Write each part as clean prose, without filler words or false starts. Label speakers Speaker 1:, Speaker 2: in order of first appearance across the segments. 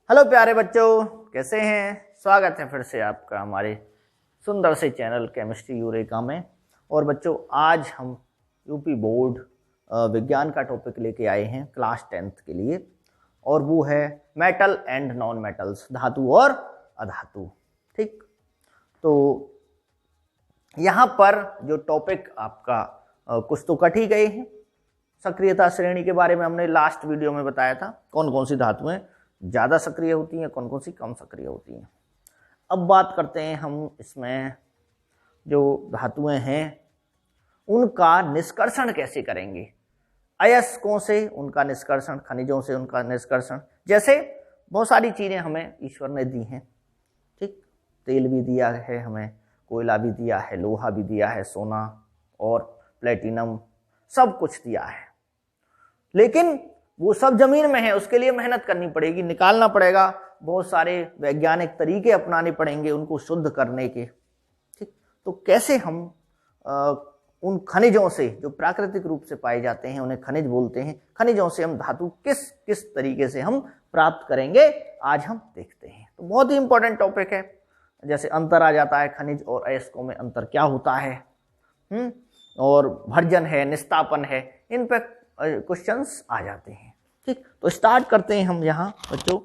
Speaker 1: Hello प्यारे बच्चों, कैसे हैं। स्वागत है फिर से आपका हमारे सुंदर से चैनल केमिस्ट्री यूरेका में। और बच्चों, आज हम यूपी बोर्ड विज्ञान का टॉपिक लेके आए हैं क्लास 10th के लिए, और वो है मेटल एंड नॉन मेटल्स, धातु और अधातु। ठीक, तो यहाँ पर जो टॉपिक आपका कुछ तो कट ही गए हैं। सक्रियता श्रेणी के बारे में हमने लास्ट वीडियो में बताया था, कौन कौन सी धातुएं ज़्यादा सक्रिय होती हैं, कौन कौन सी कम सक्रिय होती हैं। अब बात करते हैं हम इसमें जो धातुएं हैं उनका निष्कर्षण कैसे करेंगे। अयस्कों से उनका निष्कर्षण, खनिजों से उनका निष्कर्षण। जैसे बहुत सारी चीज़ें हमें ईश्वर ने दी हैं, ठीक, तेल भी दिया है हमें, कोयला भी दिया है, लोहा भी दिया है, सोना और प्लेटिनम सब कुछ दिया है, लेकिन वो सब जमीन में है, उसके लिए मेहनत करनी पड़ेगी, निकालना पड़ेगा, बहुत सारे वैज्ञानिक तरीके अपनाने पड़ेंगे उनको शुद्ध करने के। ठीक, तो कैसे हम उन खनिजों से जो प्राकृतिक रूप से पाए जाते हैं उन्हें खनिज बोलते हैं, खनिजों से हम धातु किस किस तरीके से हम प्राप्त करेंगे, आज हम देखते हैं। तो बहुत ही इंपॉर्टेंट टॉपिक है। जैसे अंतर आ जाता है, खनिज और अयस्कों में अंतर क्या होता है, और भर्जन है, निस्तापन है, इन पर क्वेश्चंस आ जाते हैं। ठीक, तो स्टार्ट करते हैं हम यहाँ बच्चों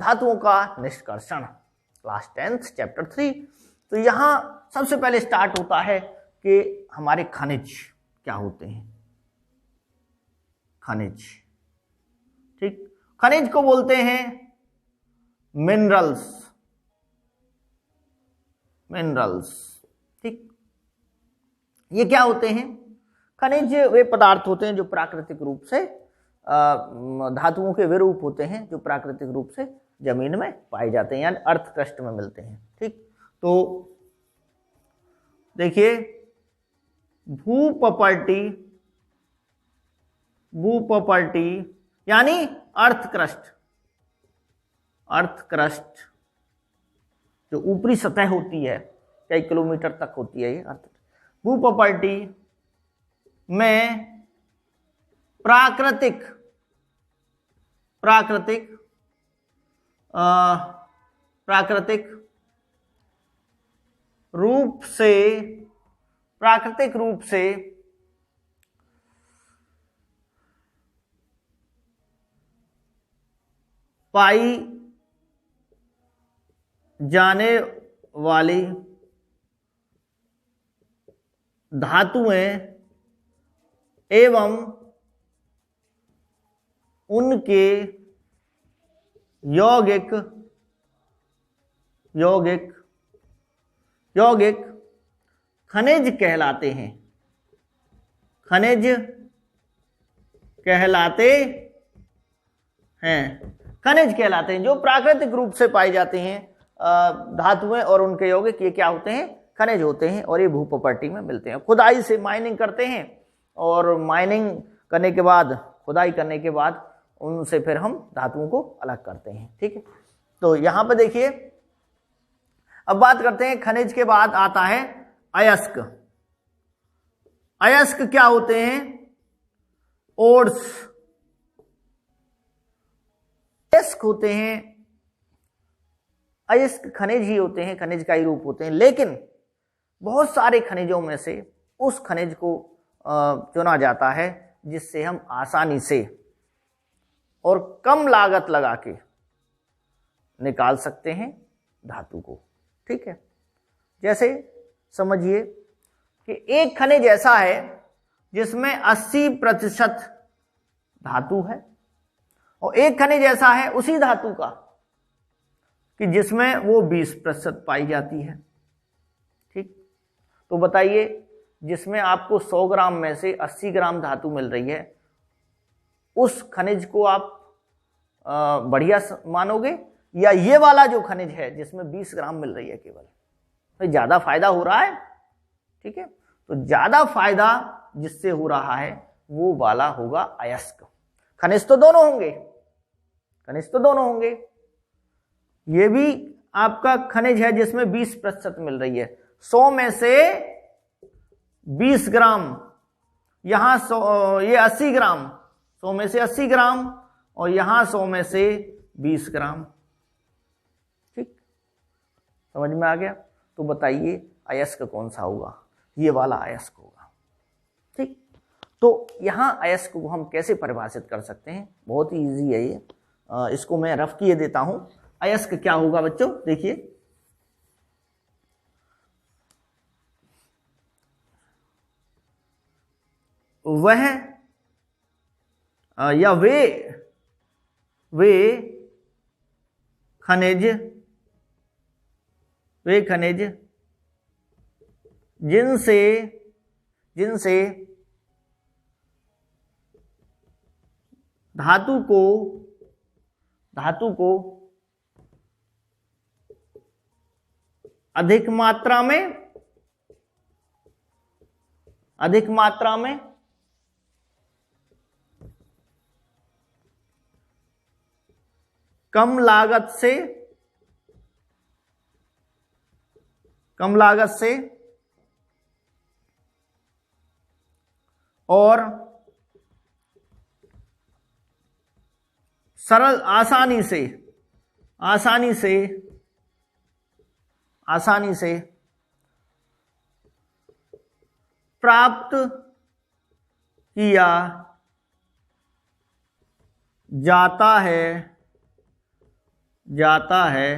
Speaker 1: धातुओं का निष्कर्षण, क्लास 10th चैप्टर 3। तो यहाँ सबसे पहले स्टार्ट होता है कि हमारे खनिज क्या होते हैं। खनिज, ठीक, खनिज को बोलते हैं मिनरल्स। मिनरल्स, ठीक, ये क्या होते हैं? खनिज वे पदार्थ होते हैं जो प्राकृतिक रूप से धातुओं के वे रूप होते हैं जो प्राकृतिक रूप से जमीन में पाए जाते हैं, यानी अर्थ क्रस्ट में मिलते हैं। ठीक, तो देखिए भूपपर्टी यानी अर्थ क्रस्ट। अर्थ क्रस्ट जो ऊपरी सतह होती है, कई किलोमीटर तक होती है ये अर्थ। भूपपर्टी में प्राकृतिक रूप से पाई जाने वाली धातुएं एवं उनके यौगिक खनिज कहलाते हैं। खनिज कहलाते हैं जो प्राकृतिक रूप से पाए जाते हैं धातुएं और उनके यौगिक, ये क्या होते हैं? खनिज होते हैं, और ये भूपपर्टी में मिलते हैं। खुदाई से माइनिंग करते हैं, और माइनिंग करने के बाद, खुदाई करने के बाद उनसे फिर हम धातुओं को अलग करते हैं। ठीक है, तो यहां पर देखिए, अब बात करते हैं खनिज के बाद आता है अयस्क। अयस्क क्या होते हैं? ओड्स। अयस्क होते हैं, अयस्क खनिज ही होते हैं, खनिज का ही रूप होते हैं, लेकिन बहुत सारे खनिजों में से उस खनिज को चुना जाता है जिससे हम आसानी से और कम लागत लगा के निकाल सकते हैं धातु को। ठीक है, जैसे समझिए कि एक खनिज ऐसा है जिसमें 80% धातु है, और एक खनिज ऐसा है उसी धातु का कि जिसमें वो 20% पाई जाती है। ठीक, तो बताइए, जिसमें आपको 100 ग्राम में से 80 ग्राम धातु मिल रही है, उस खनिज को आप बढ़िया मानोगे, या ये वाला जो खनिज है जिसमें 20 ग्राम मिल रही है केवल, तो ज्यादा फायदा हो रहा है? ठीक है, तो ज्यादा फायदा जिससे हो रहा है वो वाला होगा अयस्क। खनिज तो दोनों होंगे, ये भी आपका खनिज है जिसमें 20% मिल रही है। 100 में से 20 ग्राम, यहां 100, ये 80 ग्राम, 100 में से 80 ग्राम, और यहां 100 में से 20 ग्राम। ठीक, समझ में आ गया। तो बताइए अयस्क कौन सा होगा? ये वाला अयस्क होगा। ठीक, तो यहाँ अयस्क को हम कैसे परिभाषित कर सकते हैं? बहुत ही ईजी है ये। इसको मैं रफ किए देता हूं। अयस्क क्या होगा बच्चों? देखिए, वह या वे खनिज जिनसे धातु को अधिक मात्रा में कम लागत से और सरल आसानी से प्राप्त किया जाता है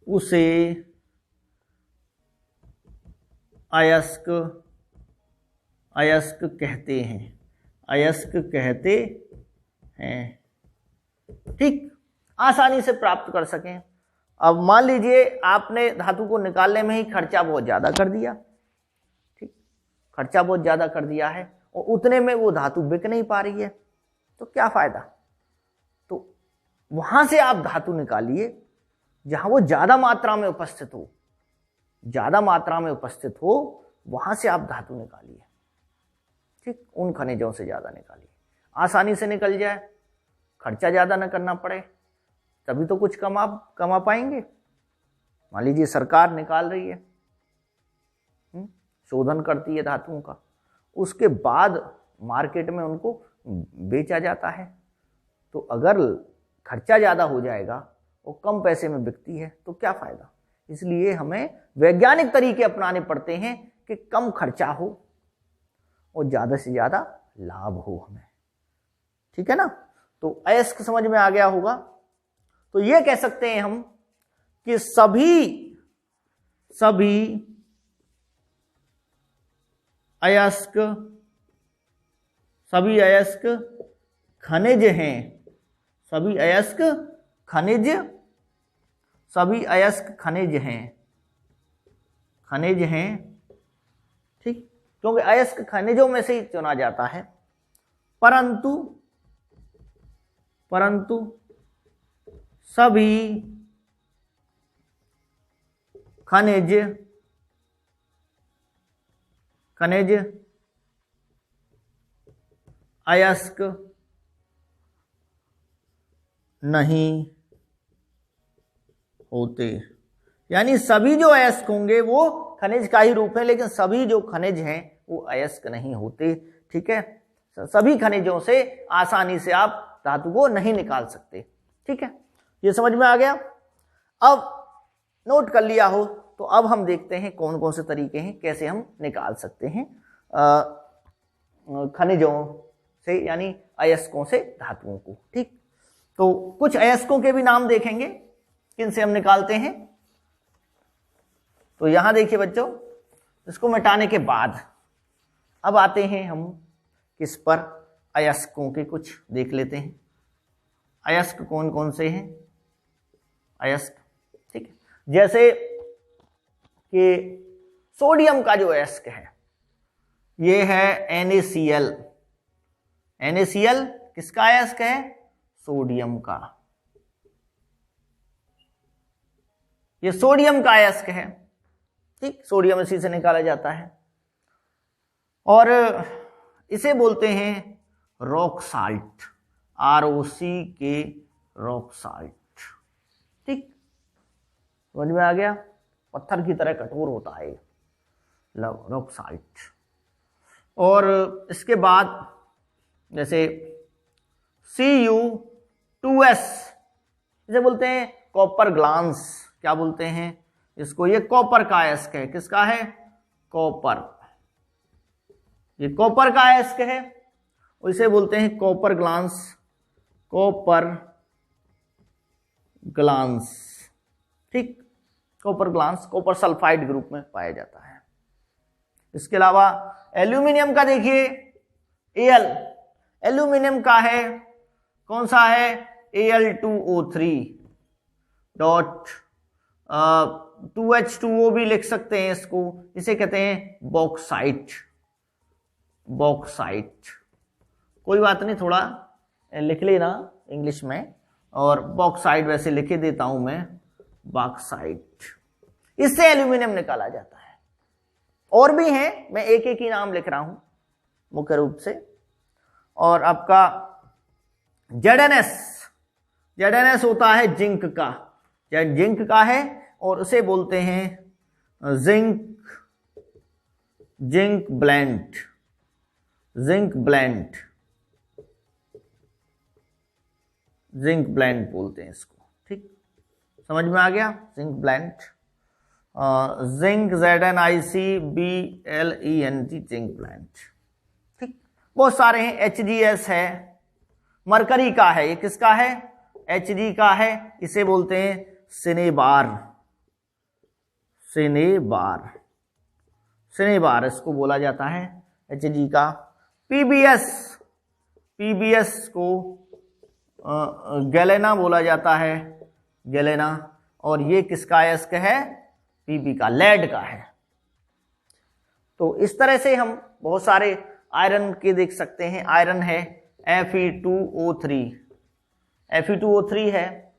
Speaker 1: उसे अयस्क कहते हैं। ठीक, आसानी से प्राप्त कर सकें। अब मान लीजिए आपने धातु को निकालने में ही खर्चा बहुत ज्यादा कर दिया। ठीक, खर्चा बहुत ज्यादा कर दिया है और उतने में वो धातु बिक नहीं पा रही है, तो क्या फायदा? तो वहां से आप धातु निकालिए जहां वो ज्यादा मात्रा में उपस्थित हो, वहां से आप धातु निकालिए। ठीक, उन खनिजों से ज्यादा निकालिए, आसानी से निकल जाए, खर्चा ज्यादा न करना पड़े, तभी तो कुछ कमा पाएंगे। मान लीजिए सरकार निकाल रही है, शोधन करती है धातुओं का, उसके बाद मार्केट में उनको बेचा जाता है, तो अगर खर्चा ज्यादा हो जाएगा और कम पैसे में बिकती है तो क्या फायदा? इसलिए हमें वैज्ञानिक तरीके अपनाने पड़ते हैं कि कम खर्चा हो और ज्यादा से ज्यादा लाभ हो हमें। ठीक है ना? तो अयस्क समझ में आ गया होगा। तो ये कह सकते हैं हम कि सभी अयस्क खनिज हैं। सभी अयस्क खनिज हैं। ठीक, क्योंकि अयस्क खनिजों में से ही चुना जाता है, परंतु सभी खनिज अयस्क नहीं होते। यानी सभी जो अयस्क होंगे वो खनिज का ही रूप है, लेकिन सभी जो खनिज हैं वो अयस्क नहीं होते। ठीक है, सभी खनिजों से आसानी से आप धातु को नहीं निकाल सकते। ठीक है, ये समझ में आ गया। अब नोट कर लिया हो तो अब हम देखते हैं कौन कौन से तरीके हैं कैसे हम निकाल सकते हैं खनिजों से, यानी अयस्कों से धातुओं को। ठीक, तो कुछ अयस्कों के भी नाम देखेंगे किनसे हम निकालते हैं। तो यहां देखिए बच्चों, इसको मिटाने के बाद अब आते हैं हम किस पर? अयस्कों के कुछ देख लेते हैं। अयस्क कौन कौन से हैं? अयस्क, ठीक है, जैसे कि सोडियम का जो अयस्क है ये है NaCl। NaCl किसका अयस्क है? सोडियम का। ये सोडियम का अयस्क है। ठीक, सोडियम इसी से निकाला जाता है और इसे बोलते हैं रॉक साल्ट, ROC के रॉक साल्ट। ठीक, समझ में आ गया? पत्थर की तरह कठोर होता है रॉक साल्ट। और इसके बाद जैसे Cu2S इसे बोलते हैं कॉपर ग्लांस। क्या बोलते हैं इसको? ये कॉपर का अयस्क है। किसका है? कॉपर। ये कॉपर का अयस्क है, इसे बोलते हैं कॉपर ग्लांस। कॉपर ग्लांस, ठीक। Copper glance copper sulphide group में पाया जाता है। इसके अलावा एल्यूमिनियम का देखिए, Al, एल्यूमिनियम का है, कौन सा है? Al2O3 डॉट 2H2O भी लिख सकते हैं इसको। इसे कहते हैं बॉक्साइट। बॉक्साइट, कोई बात नहीं, थोड़ा लिख लेना इंग्लिश में, और बॉक्साइट वैसे लिखे देता हूं मैं, बॉक्साइट। इससे एल्यूमिनियम निकाला जाता है। और भी हैं, मैं एक एक ही नाम लिख रहा हूं मुख्य रूप से। और आपका ZnS होता है जिंक का, जिंक का है, और उसे बोलते हैं जिंक ब्लेंड। जिंक ब्लेंड बोलते हैं इसको, ठीक। समझ में आ गया? Zinc blende. Zinc ZnICBLENT, zinc blende, ठीक। बहुत सारे हैं। HGS है, मरकरी का है। ये किसका है? Hg का है। इसे बोलते हैं सिनेबार। सिनेबार इसको बोला जाता है, Hg का। PBS को गैलेना बोला जाता है, गैलेना। और ये किसका अयस्क है? Pb का, लेड का है। तो इस तरह से हम बहुत सारे आयरन के देख सकते हैं। आयरन है Fe2O3 है।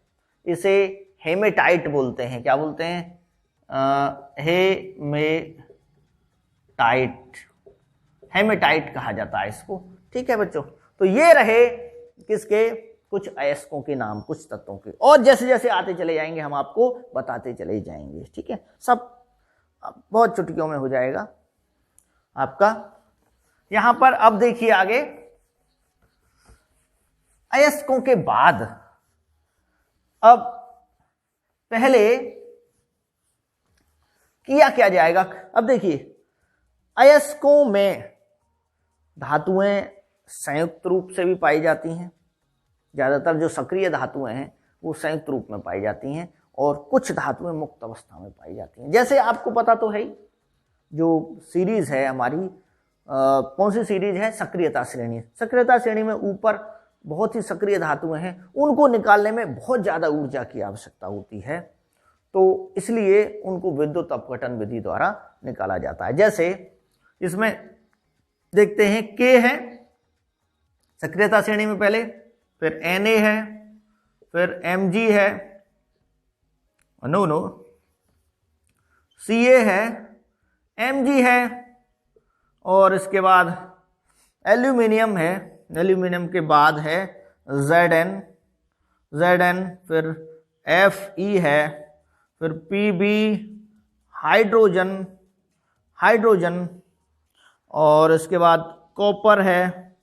Speaker 1: इसे हेमेटाइट बोलते हैं। क्या बोलते हैं? हेमेटाइट कहा जाता है इसको, ठीक है बच्चों। तो ये रहे किसके? कुछ अयस्कों के नाम, कुछ तत्वों के। और जैसे जैसे आते चले जाएंगे हम आपको बताते चले जाएंगे, ठीक है। सब बहुत चुटकियों में हो जाएगा आपका। यहां पर अब देखिए आगे, अयस्कों के बाद अब पहले किया क्या जाएगा? अब देखिए, अयस्कों में धातुएं संयुक्त रूप से भी पाई जाती हैं। ज्यादातर जो सक्रिय धातुएं हैं वो संयुक्त रूप में पाई जाती हैं, और कुछ धातुएं मुक्त अवस्था में पाई जाती हैं। जैसे आपको पता तो है ही, जो सीरीज है हमारी, कौन सी सीरीज है? सक्रियता श्रेणी। सक्रियता श्रेणी में ऊपर बहुत ही सक्रिय धातुएं हैं, उनको निकालने में बहुत ज्यादा ऊर्जा की आवश्यकता होती है, तो इसलिए उनको विद्युत अपघटन विधि द्वारा निकाला जाता है। जैसे इसमें देखते हैं, K है सक्रियता श्रेणी में पहले, फिर Na है, फिर Mg है, Ca है, Mg है, और इसके बाद एल्यूमिनियम है। एल्यूमिनियम के बाद है Zn, फिर Fe है, फिर Pb, हाइड्रोजन, और इसके बाद कॉपर है,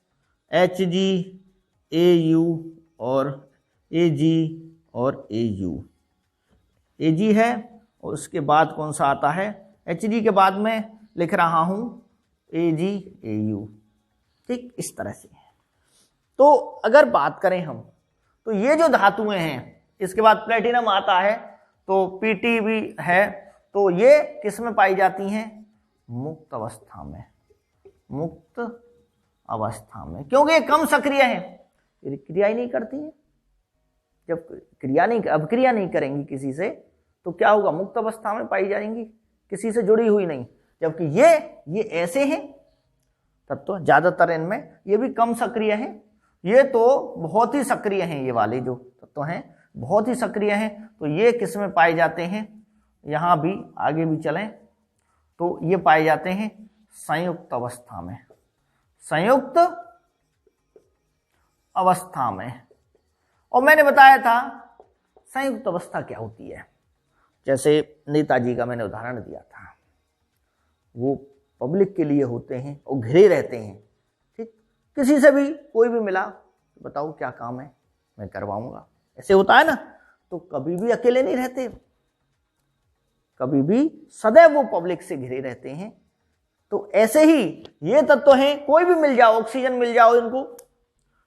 Speaker 1: Hg, Au और Ag और Au। Ag है, और उसके बाद कौन सा आता है? Hg के बाद में लिख रहा हूं Ag, Au, ठीक। इस तरह से है। तो अगर बात करें हम, तो ये जो धातुएं हैं, इसके बाद प्लेटिनम आता है, तो Pt भी है। तो ये किस में पाई जाती हैं? मुक्त अवस्था में। मुक्त अवस्था में, क्योंकि ये कम सक्रिय है, क्रिया ही नहीं करती है। जब अभिक्रिया नहीं करेंगी किसी से, तो क्या होगा? मुक्त अवस्था में पाई जाएंगी, किसी से जुड़ी हुई नहीं। जबकि ये ऐसे हैं तत्व, ज्यादातर इनमें ये भी कम सक्रिय हैं। ये तो बहुत ही सक्रिय हैं, ये वाले जो तत्व हैं बहुत ही सक्रिय हैं। तो ये किस में पाए जाते हैं? यहां भी आगे भी चलें तो ये पाए जाते हैं संयुक्त अवस्था में। संयुक्त अवस्था में। और मैंने बताया था संयुक्त अवस्था क्या होती है। जैसे नेताजी का मैंने उदाहरण दिया था, वो पब्लिक के लिए होते हैं और घिरे रहते हैं, ठीक। किसी से भी कोई भी मिला, बताओ क्या काम है, मैं करवाऊंगा, ऐसे होता है ना। तो कभी भी अकेले नहीं रहते, कभी भी सदैव वो पब्लिक से घिरे रहते हैं। तो ऐसे ही ये तत्व हैं, कोई भी मिल जाओ, ऑक्सीजन मिल जाओ इनको,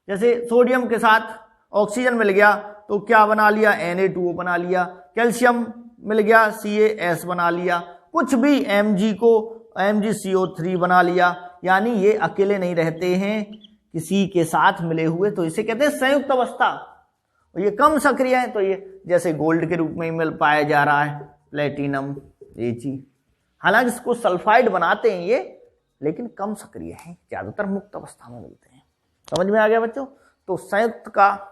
Speaker 1: जैसे सोडियम के साथ ऑक्सीजन मिल गया तो क्या बना लिया, Na2O बना लिया, कैल्शियम मिल गया CaS बना लिया, कुछ भी Mg को MgCO3 बना लिया, यानी ये अकेले नहीं रहते हैं, किसी के साथ मिले हुए, तो इसे कहते हैं संयुक्त अवस्था। और ये कम सक्रिय है, तो ये जैसे गोल्ड के रूप में ही मिल पाया जा रहा है, प्लेटिनम, Ag, हालांकि इसको सल्फाइड बनाते हैं ये, लेकिन कम सक्रिय है, ज्यादातर मुक्त अवस्था में मिलते हैं। समझ में आ गया बच्चों? तो संयुक्त का,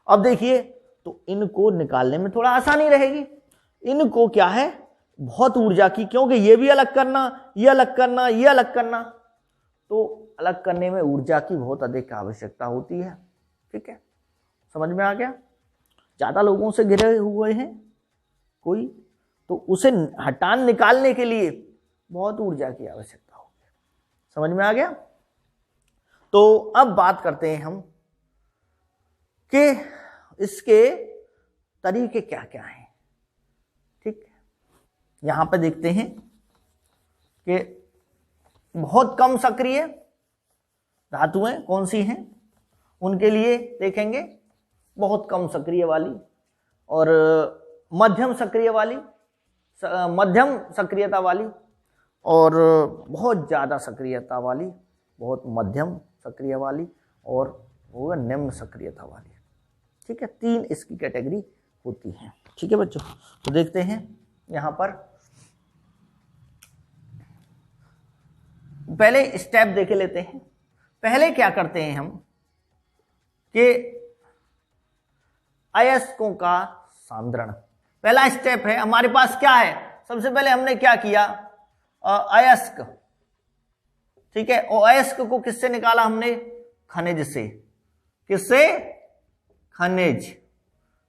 Speaker 1: अब देखिए, तो इनको निकालने में थोड़ा आसानी रहेगी। इनको क्या है, बहुत ऊर्जा की, क्योंकि ये भी अलग करना, ये अलग करना, ये अलग करना, तो अलग करने में ऊर्जा की बहुत अधिक आवश्यकता होती है। ठीक है, समझ में आ गया? ज्यादा लोगों से घिरे हुए हैं कोई, तो उसे हटान निकालने के लिए बहुत ऊर्जा की आवश्यकता होगी। समझ में आ गया? तो अब बात करते हैं हम कि इसके तरीके क्या क्या हैं। ठीक, यहां पर देखते हैं कि बहुत कम सक्रिय धातुएं कौन सी हैं, उनके लिए देखेंगे बहुत कम सक्रिय वाली और मध्यम सक्रिय वाली, मध्यम सक्रियता वाली और बहुत ज़्यादा सक्रियता वाली, बहुत मध्यम सक्रिय वाली और होगा निम्न सक्रियता वाली। ठीक है, 3 इसकी कैटेगरी होती है। ठीक है बच्चों, तो देखते हैं यहाँ पर पहले स्टेप देख लेते हैं। पहले क्या करते हैं हम कि अयस्कों का सांद्रण, पहला स्टेप है। हमारे पास क्या है, सबसे पहले हमने क्या किया, अयस्क। ठीक है, और अयस्क को किससे निकाला हमने, खनिज से। किससे, खनिज।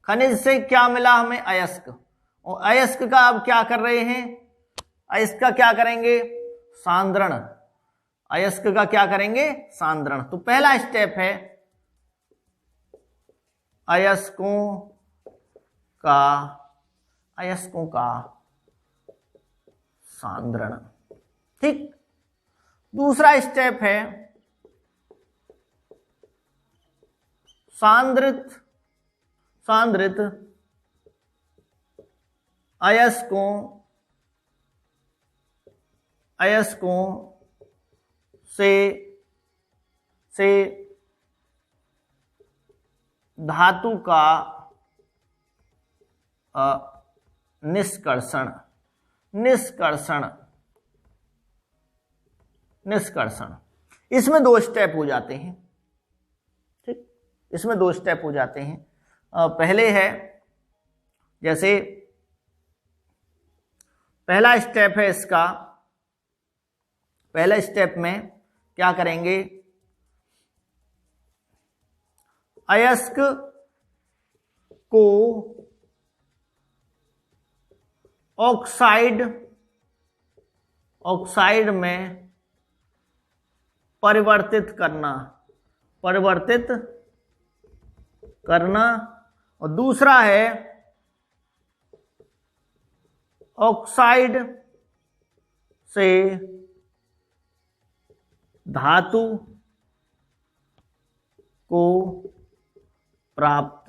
Speaker 1: खनिज से क्या मिला हमें, अयस्क। और अयस्क का अब क्या कर रहे हैं, अयस्क का क्या करेंगे, सांद्रण। अयस्क का क्या करेंगे, सांद्रण। तो पहला स्टेप है अयस्कों का सांद्रण। ठीक, दूसरा स्टेप है सांद्रित अयस्कों से धातु का निष्कर्षण। इसमें 2 स्टेप हो जाते हैं। ठीक, इसमें 2 स्टेप हो जाते हैं। पहले है, जैसे पहला स्टेप है इसका, पहले स्टेप में क्या करेंगे, अयस्क को ऑक्साइड में परिवर्तित करना और दूसरा है ऑक्साइड से धातु को प्राप्त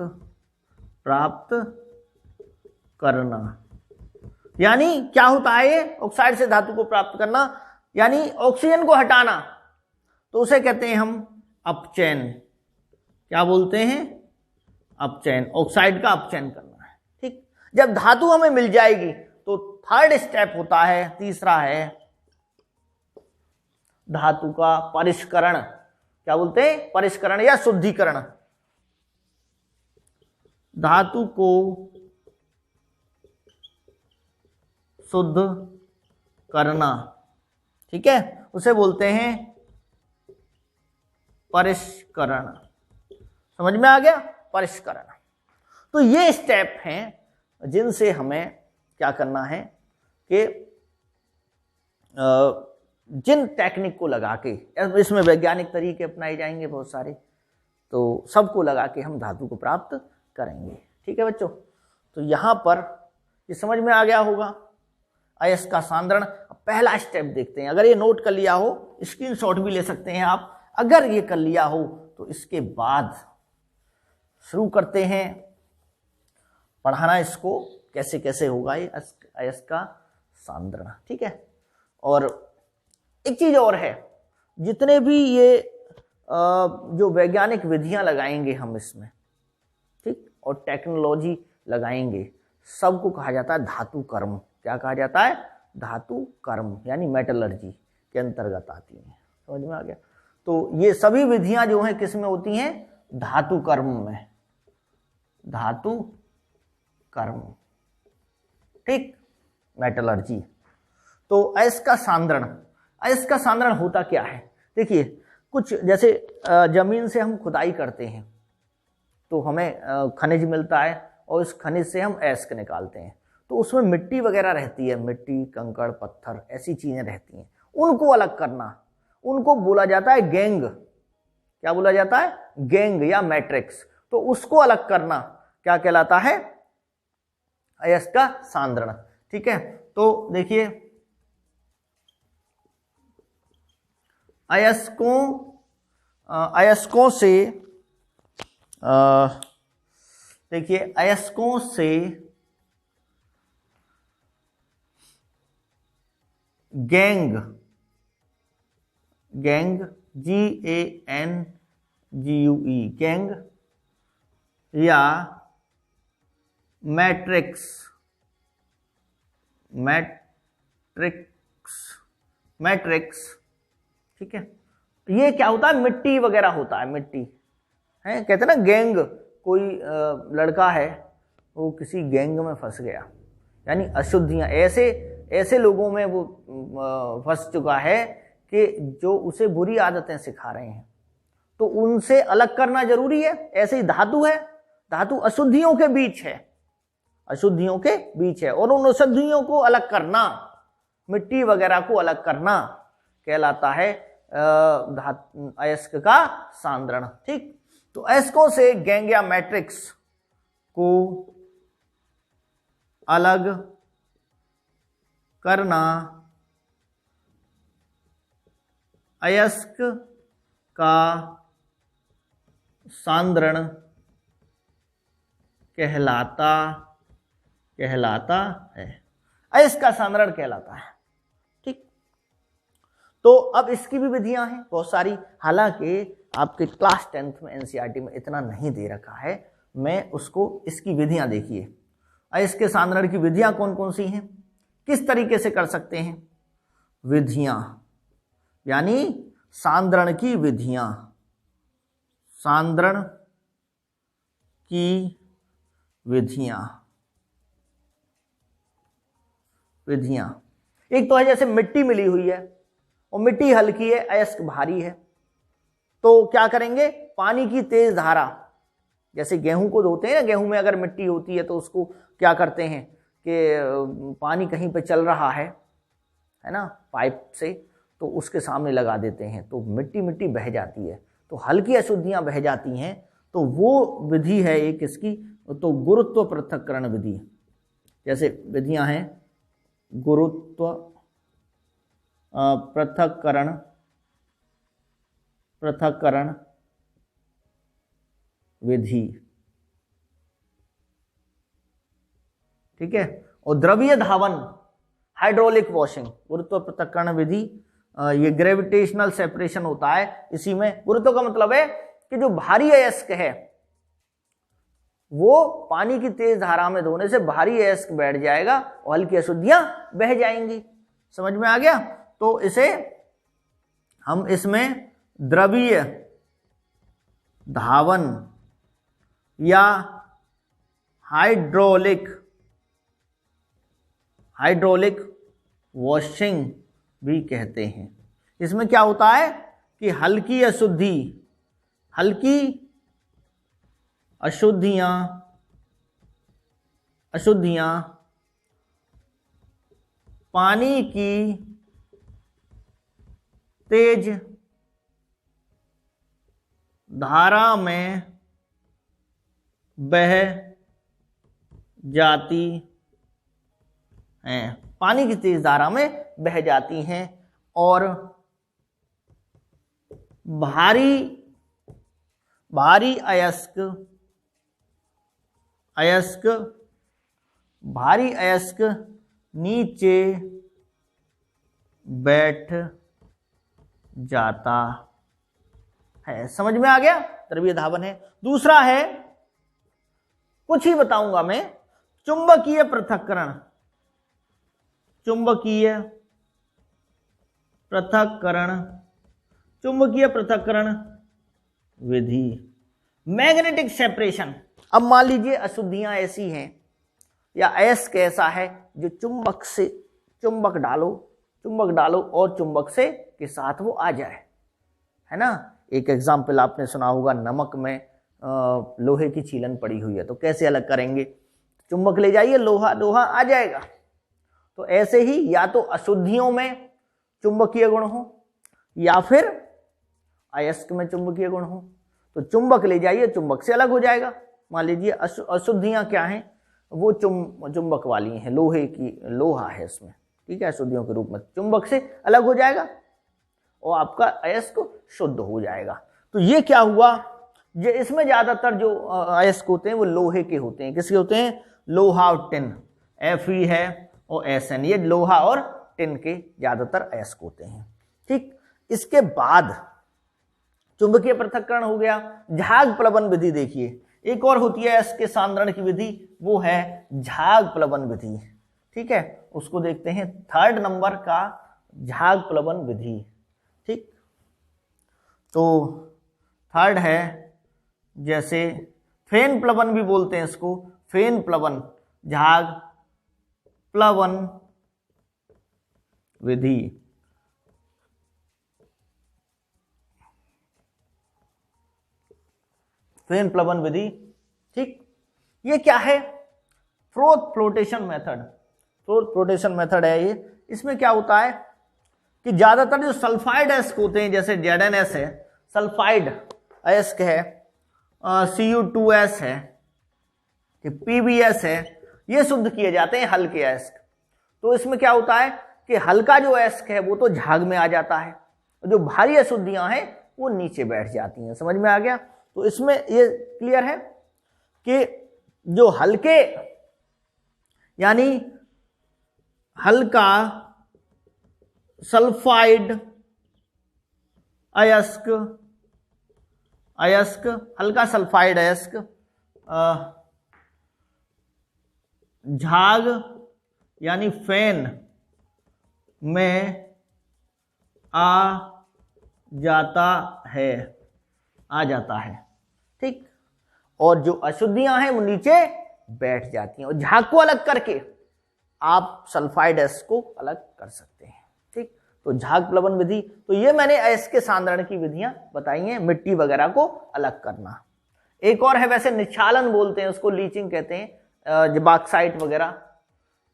Speaker 1: करना। यानी क्या होता है ये, ऑक्साइड से धातु को प्राप्त करना, यानी ऑक्सीजन को हटाना, तो उसे कहते हैं हम अपचयन। क्या बोलते हैं, अपचयन। ऑक्साइड का अपचयन करना है। ठीक, जब धातु हमें मिल जाएगी तो थर्ड स्टेप होता है, तीसरा है धातु का परिष्करण। क्या बोलते हैं, परिष्करण या शुद्धिकरण। धातु को शुद्ध करना। ठीक है, उसे बोलते हैं परिष्करण। समझ में आ गया, परिष्करण। तो ये स्टेप हैं जिनसे हमें क्या करना है कि जिन टेक्निक को लगा के, इसमें वैज्ञानिक तरीके अपनाए जाएंगे बहुत सारे, तो सबको लगा के हम धातु को प्राप्त करेंगे। ठीक है बच्चों, तो यहां पर ये समझ में आ गया होगा अयस्क का सांद्रण। पहला स्टेप देखते हैं, अगर ये नोट कर लिया हो, स्क्रीनशॉट भी ले सकते हैं आप, अगर ये कर लिया हो तो इसके बाद शुरू करते हैं पढ़ाना इसको कैसे कैसे होगा ये अयस्क का सांद्रण। ठीक है, और एक चीज और है, जितने भी ये जो वैज्ञानिक विधियां लगाएंगे हम इसमें, ठीक, और टेक्नोलॉजी लगाएंगे, सबको कहा जाता है धातु कर्म। क्या कहा जाता है? धातु कर्म, यानी मेटलर्जी के अंतर्गत आती हैं। समझ में आ गया? तो ये सभी विधियां जो हैं किस में होती हैं? धातु कर्म में, धातु कर्म, ठीक, मेटलर्जी। तो अयस्क का सांद्रण, अयस्क का सांद्रण होता क्या है? देखिए, कुछ जैसे जमीन से हम खुदाई करते हैं तो हमें खनिज मिलता है और उस खनिज से हम अयस्क निकालते हैं, तो उसमें मिट्टी वगैरह रहती है, मिट्टी, कंकड़, पत्थर, ऐसी चीजें रहती हैं, उनको अलग करना, उनको बोला जाता है गैंग। क्या बोला जाता है? गैंग या मैट्रिक्स। तो उसको अलग करना क्या कहलाता है? अयस्क का सांद्रण। ठीक है, तो देखिए, अयस्कों से देखिए, अयस्कों से गैंग, गैंग, GANGUE, गैंग, या मैट्रिक्स, मैट्रिक्स, मैट्रिक्स, ठीक है, ये क्या होता है? मिट्टी वगैरह होता है, मिट्टी है। कहते हैं ना गैंग, कोई लड़का है वो किसी गैंग में फंस गया, यानी अशुद्धियां, ऐसे ऐसे लोगों में वो फंस चुका है कि जो उसे बुरी आदतें सिखा रहे हैं, तो उनसे अलग करना जरूरी है। ऐसे ही धातु है, धातु अशुद्धियों के बीच है, अशुद्धियों के बीच है, और उन अशुद्धियों को अलग करना, मिट्टी वगैरह को अलग करना कहलाता है अयस्क का सांद्रण। ठीक, तो अयस्कों से गैंग या मैट्रिक्स को अलग करना अयस्क का सांद्रण कहलाता है, अयस्क का सांद्रण कहलाता है। ठीक, तो अब इसकी भी विधियां हैं बहुत सारी, हालांकि आपके क्लास 10th में एनसीईआरटी में इतना नहीं दे रखा है, मैं उसको, इसकी विधियां देखिए, अयस्क के सांद्रण की विधियां कौन कौन सी हैं, किस तरीके से कर सकते हैं। विधियां यानी सांद्रण की विधियां, सांद्रण की विधियां, विधियां एक तो है जैसे मिट्टी मिली हुई है और मिट्टी हल्की है, अयस्क भारी है, तो क्या करेंगे? पानी की तेज धारा, जैसे गेहूं को धोते हैं ना, गेहूं में अगर मिट्टी होती है तो उसको क्या करते हैं कि पानी कहीं पे चल रहा है ना, पाइप से, तो उसके सामने लगा देते हैं, तो मिट्टी मिट्टी बह जाती है, तो हल्की अशुद्धियां बह जाती हैं। तो वो विधि है एक इसकी, तो गुरुत्व पृथक्करण विधि। जैसे विधियां हैं गुरुत्व पृथक्करण विधि, ठीक है, और द्रवीय धावन, हाइड्रोलिक वॉशिंग, गुरुत्व पृथक्करण विधि, ये ग्रेविटेशनल सेपरेशन होता है इसी में। गुरुत्व का मतलब है कि जो भारी अयस्क है वो पानी की तेज धारा में धोने से भारी अयस्क बैठ जाएगा और हल्की अशुद्धियां बह जाएंगी। समझ में आ गया? तो इसे हम इसमें द्रवीय धावन या हाइड्रोलिक वॉशिंग भी कहते हैं। इसमें क्या होता है कि हल्की अशुद्धियां पानी की तेज धारा में बह जाती हैं, पानी की तेज धारा में बह जाती हैं और भारी भारी अयस्क भारी अयस्क नीचे बैठ जाता है। समझ में आ गया? द्रव्य धावन है। दूसरा है, कुछ ही बताऊंगा मैं, चुंबकीय पृथक्करण। चुंबकीय पृथक्करण विधि, मैग्नेटिक सेपरेशन। अब मान लीजिए अशुद्धियां ऐसी हैं या अयस्क ऐसा है जो चुंबक डालो और चुंबक से के साथ वो आ जाए, है ना। एक एग्जाम्पल आपने सुना होगा, नमक में लोहे की छीलन पड़ी हुई है तो कैसे अलग करेंगे? चुंबक ले जाइए, लोहा आ जाएगा। तो ऐसे ही या तो अशुद्धियों में चुंबकीय गुण हो या फिर अयस्क में चुंबकीय गुण हो, तो चुंबक ले जाइए, चुंबक से अलग हो जाएगा। मान लीजिए अशुद्धियां क्या हैं, वो चुंबक वाली हैं, लोहा है इसमें, ठीक है, अशुद्धियों के रूप में, चुंबक से अलग हो जाएगा और आपका अयस्क शुद्ध हो जाएगा। तो ये क्या हुआ, ये इसमें ज्यादातर जो अयस्क होते हैं वो लोहे के होते हैं। किसके होते हैं? लोहा और टिन, Fe है और Sn, ये लोहा और टिन के ज्यादातर अयस्क होते हैं। ठीक, इसके बाद चुंबकीय पृथक्करण हो गया। झाग प्लवन विधि देखिए, एक और होती है अयस्क के सांद्रण की विधि, वो है झाग प्लवन विधि। ठीक है, उसको देखते हैं, 3rd नंबर का झाग प्लवन विधि। ठीक, तो 3rd है, जैसे फेन प्लवन भी बोलते हैं इसको, फेन प्लवन, झाग प्लवन विधि। फेन प्लवन विधि, ठीक, ये क्या है? फ्लोटेशन मेथड है ये। इसमें क्या होता है कि ज्यादातर जो सल्फाइड अयस्क होते हैं, जैसे ZnS है, सल्फाइड अयस्क है, Cu2S है, PbS है, ये शुद्ध किए जाते हैं हल्के अयस्क। तो इसमें क्या होता है कि हल्का जो अयस्क है वो तो झाग में आ जाता है, जो भारी अशुद्धियां हैं वो नीचे बैठ जाती हैं। समझ में आ गया? तो इसमें ये क्लियर है कि जो हल्के यानी हल्का सल्फाइड अयस्क हल्का सल्फाइड अयस्क झाग यानी फेन में आ जाता है। ठीक, और जो अशुद्धियां हैं वो नीचे बैठ जाती हैं और झाग को अलग करके आप सल्फाइड अयस्क को अलग कर सकते हैं। ठीक, तो झाग प्लवन विधि, तो ये मैंने अयस्क के सांद्रण की विधियां बताई हैं, मिट्टी वगैरह को अलग करना। एक और है, वैसे निक्षालन बोलते हैं उसको, लीचिंग कहते हैं, बॉक्साइट वगैरह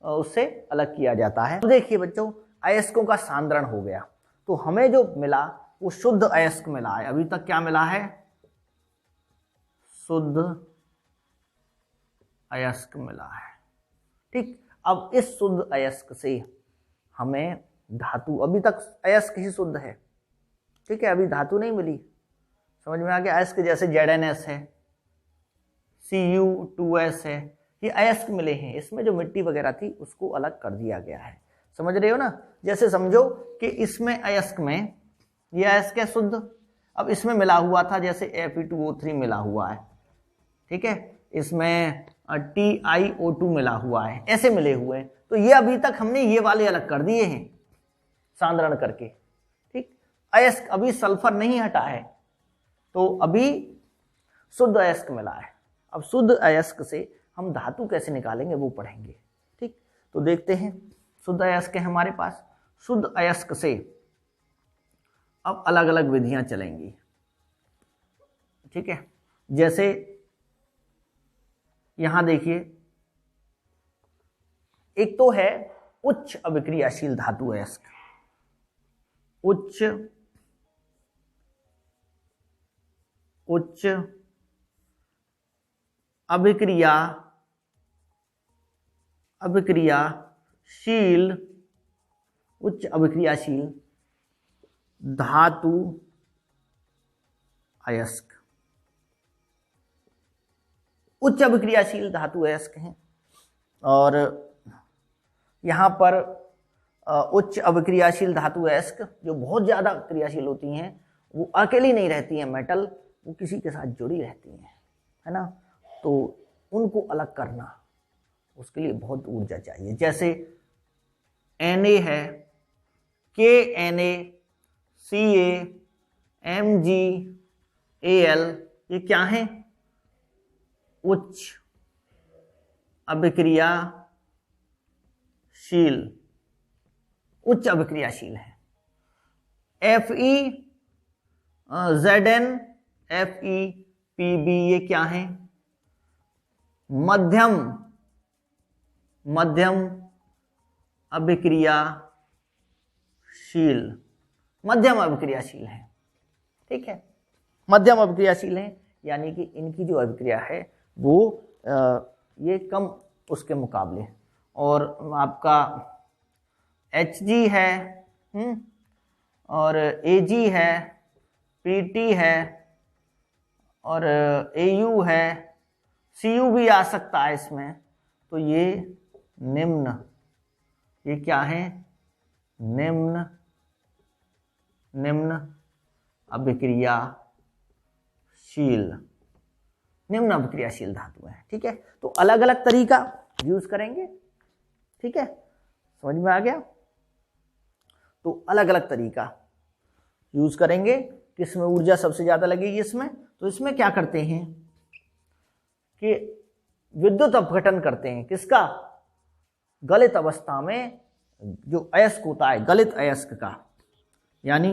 Speaker 1: उससे अलग किया जाता है। तो देखिए बच्चों, अयस्कों का सांद्रण हो गया, तो हमें जो मिला वो शुद्ध अयस्क मिला है। अभी तक क्या मिला है? शुद्ध अयस्क मिला है। ठीक, अब इस शुद्ध अयस्क से हमें धातु, अभी तक अयस्क ही शुद्ध है, ठीक है, अभी धातु नहीं मिली। समझ में आ गया? अयस्क जैसे ZnS है, Cu2S है, ये अयस्क मिले हैं, इसमें जो मिट्टी वगैरह थी उसको अलग कर दिया गया है। समझ रहे हो ना? जैसे समझो कि इसमें अयस्क में ये अयस्क है शुद्ध, अब इसमें मिला हुआ था जैसे Fe2O3 मिला हुआ है, ठीक है, इसमें TiO2 मिला हुआ है, ऐसे मिले हुए हैं। तो ये अभी तक हमने ये वाले अलग कर दिए हैं सांद्रण करके। ठीक, अयस्क अभी सल्फर नहीं हटा है, तो अभी शुद्ध अयस्क मिला है। अब शुद्ध अयस्क से हम धातु कैसे निकालेंगे वो पढ़ेंगे। ठीक, तो देखते हैं, शुद्ध अयस्क है हमारे पास, शुद्ध अयस्क से अब अलग अलग विधियां चलेंगी। ठीक है, जैसे यहां देखिए, एक तो है उच्च अभिक्रियाशील धातु अयस्क, उच्च अभिक्रियाशील अभिक्रियाशील, उच्च अभिक्रियाशील धातु अयस्क, उच्च अभिक्रियाशील धातु अयस्क हैं। और यहाँ पर उच्च अभिक्रियाशील धातु अयस्क जो बहुत ज़्यादा क्रियाशील होती हैं, वो अकेली नहीं रहती हैं मेटल, वो किसी के साथ जुड़ी रहती हैं, है ना। तो उनको अलग करना, उसके लिए बहुत ऊर्जा चाहिए। जैसे Na है, KNa, Ca, MgAl, ये क्या है? उच्च अभिक्रियाशील, उच्च अभिक्रियाशील है। Fe, Zn, Fe, Pb, ये क्या है? मध्यम अभिक्रियाशील, मध्यम अभिक्रियाशील है, ठीक है। मध्यम अभिक्रियाशील है, यानी कि इनकी जो अभिक्रिया है वो ये कम उसके मुकाबले। और आपका Hg है, और Ag है, Pt है, और Au है, Cu भी आ सकता है इसमें। तो ये निम्न, ये क्या है? निम्न अभिक्रियाशील, निम्न अभिक्रियाशील धातु है, ठीक है। तो अलग अलग तरीका यूज करेंगे, ठीक है, समझ में आ गया। तो अलग अलग तरीका यूज करेंगे। किसमें ऊर्जा सबसे ज्यादा लगेगी? इसमें। तो इसमें क्या करते हैं कि विद्युत अपघटन करते हैं। किसका? गलित अवस्था में जो अयस्क होता है, गलित अयस्क का, यानी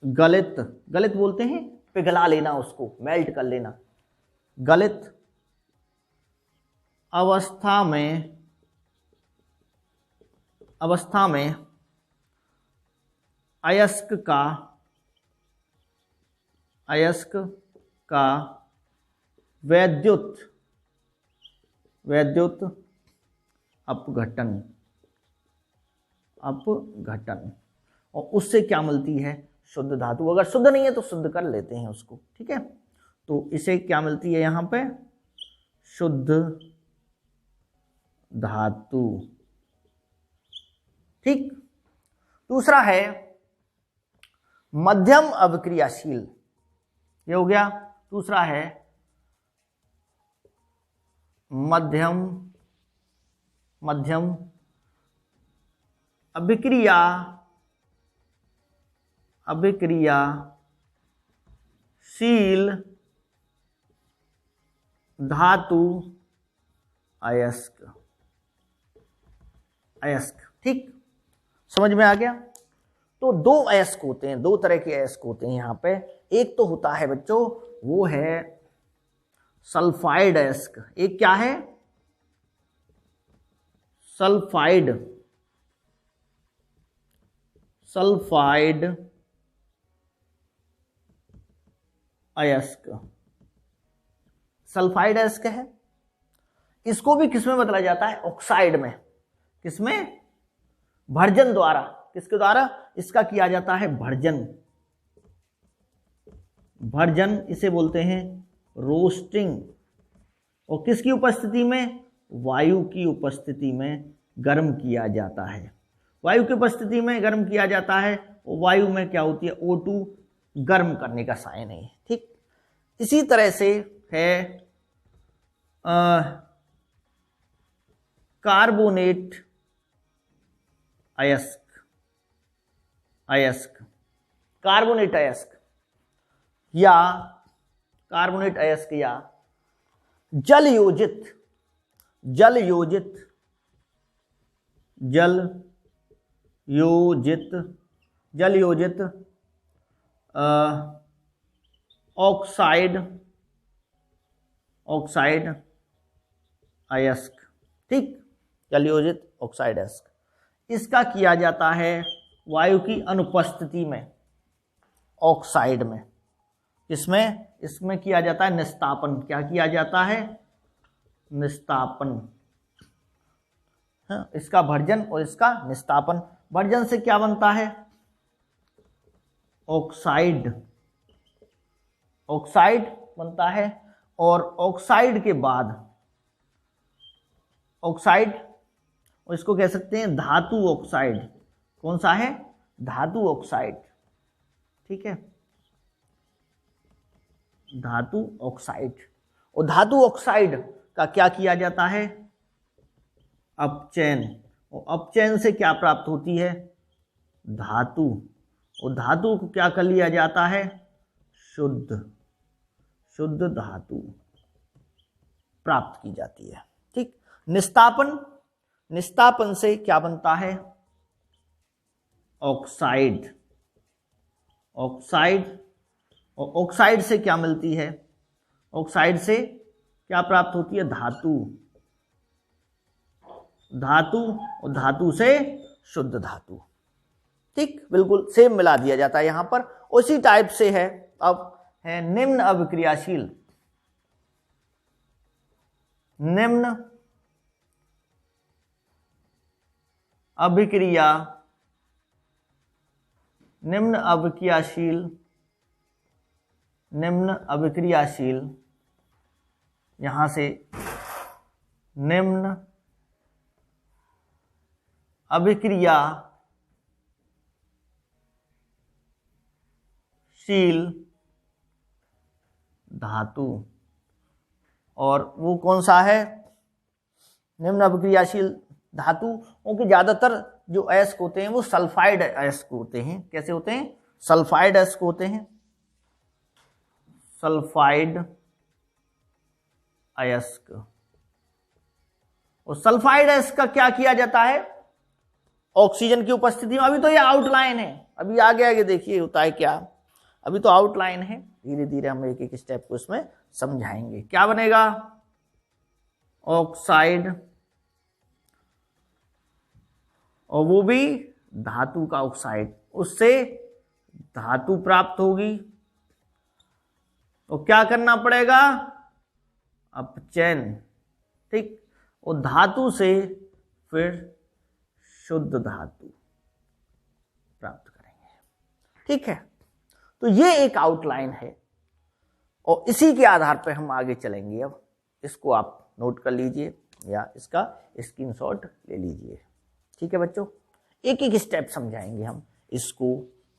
Speaker 1: गलित बोलते हैं पिघला लेना, उसको मेल्ट कर लेना। गलित अवस्था में अयस्क का वैद्युत अपघटन, और उससे क्या मिलती है? शुद्ध धातु। अगर शुद्ध नहीं है तो शुद्ध कर लेते हैं उसको, ठीक है। तो इसे क्या मिलती है यहां पे? शुद्ध धातु, ठीक। दूसरा है मध्यम अभिक्रियाशील, ये हो गया। दूसरा है मध्यम अभिक्रियाशील धातु अयस्क, ठीक, समझ में आ गया। तो दो अयस्क होते हैं, दो तरह के अयस्क होते हैं यहाँ पे। एक तो होता है बच्चों, वो है सल्फाइड अयस्क। एक क्या है? सल्फाइड अयस्क, सल्फाइड अयस्क है। इसको भी किसमें बदला जाता है? ऑक्साइड में। किसमें? भर्जन द्वारा। किसके द्वारा? इसका किया जाता है भर्जन, इसे बोलते हैं रोस्टिंग। और किसकी उपस्थिति में? वायु की उपस्थिति में गर्म किया जाता है। वायु की उपस्थिति में गर्म किया जाता है, और वायु में क्या होती है? O2 गर्म करने का साइन है, ठीक। इसी तरह से है कार्बोनेट अयस्क, कार्बोनेट अयस्क या जल योजित ऑक्साइड अयस्क, ठीक, जल योजित ऑक्साइड अयस्क। इसका किया जाता है वायु की अनुपस्थिति में, ऑक्साइड में। इसमें किया जाता है निस्तापन। क्या किया जाता है? निस्तापन। हाँ, इसका भर्जन और इसका निस्तापन। भर्जन से क्या बनता है? ऑक्साइड, ऑक्साइड बनता है। और ऑक्साइड के बाद ऑक्साइड, और इसको कह सकते हैं धातु ऑक्साइड। कौन सा है? धातु ऑक्साइड। ठीक है, धातु ऑक्साइड। और धातु ऑक्साइड का क्या किया जाता है? अपचयन। और अपचयन से क्या प्राप्त होती है? धातु। और धातु को क्या कर लिया जाता है? शुद्ध, शुद्ध धातु प्राप्त की जाती है। ठीक। निस्तापन, निस्तापन से क्या बनता है? Oxide, oxide. और ऑक्साइड से क्या मिलती है? ऑक्साइड से क्या प्राप्त होती है? धातु, धातु। और धातु से शुद्ध धातु। ठीक, बिल्कुल सेम मिला दिया जाता है यहां पर। उसी टाइप से है अब है निम्न अभिक्रियाशील। निम्न अभिक्रिया, निम्न अभिक्रियाशील, निम्न अभिक्रियाशील, यहां से निम्न अभिक्रियाशील धातु। और वो कौन सा है? निम्न अभिक्रियाशील धातु, क्योंकि ज्यादातर जो अयस्क होते हैं वो सल्फाइड अयस्क होते हैं। कैसे होते हैं? सल्फाइड अयस्क होते हैं, सल्फाइड अयस्क। और सल्फाइड अयस्क का क्या किया जाता है? ऑक्सीजन की उपस्थिति में। अभी तो ये आउटलाइन है, अभी आगे आगे देखिए होता है क्या। अभी तो आउटलाइन है, धीरे धीरे हम एक एक स्टेप को इसमें समझाएंगे। क्या बनेगा? ऑक्साइड, और वो भी धातु का ऑक्साइड। उससे धातु प्राप्त होगी। तो क्या करना पड़ेगा? अपचयन। ठीक। और धातु से फिर शुद्ध धातु प्राप्त करेंगे। ठीक है, तो ये एक आउटलाइन है और इसी के आधार पर हम आगे चलेंगे। अब इसको आप नोट कर लीजिए या इसका स्क्रीनशॉट ले लीजिए। ठीक है बच्चों, एक एक स्टेप समझाएंगे हम, इसको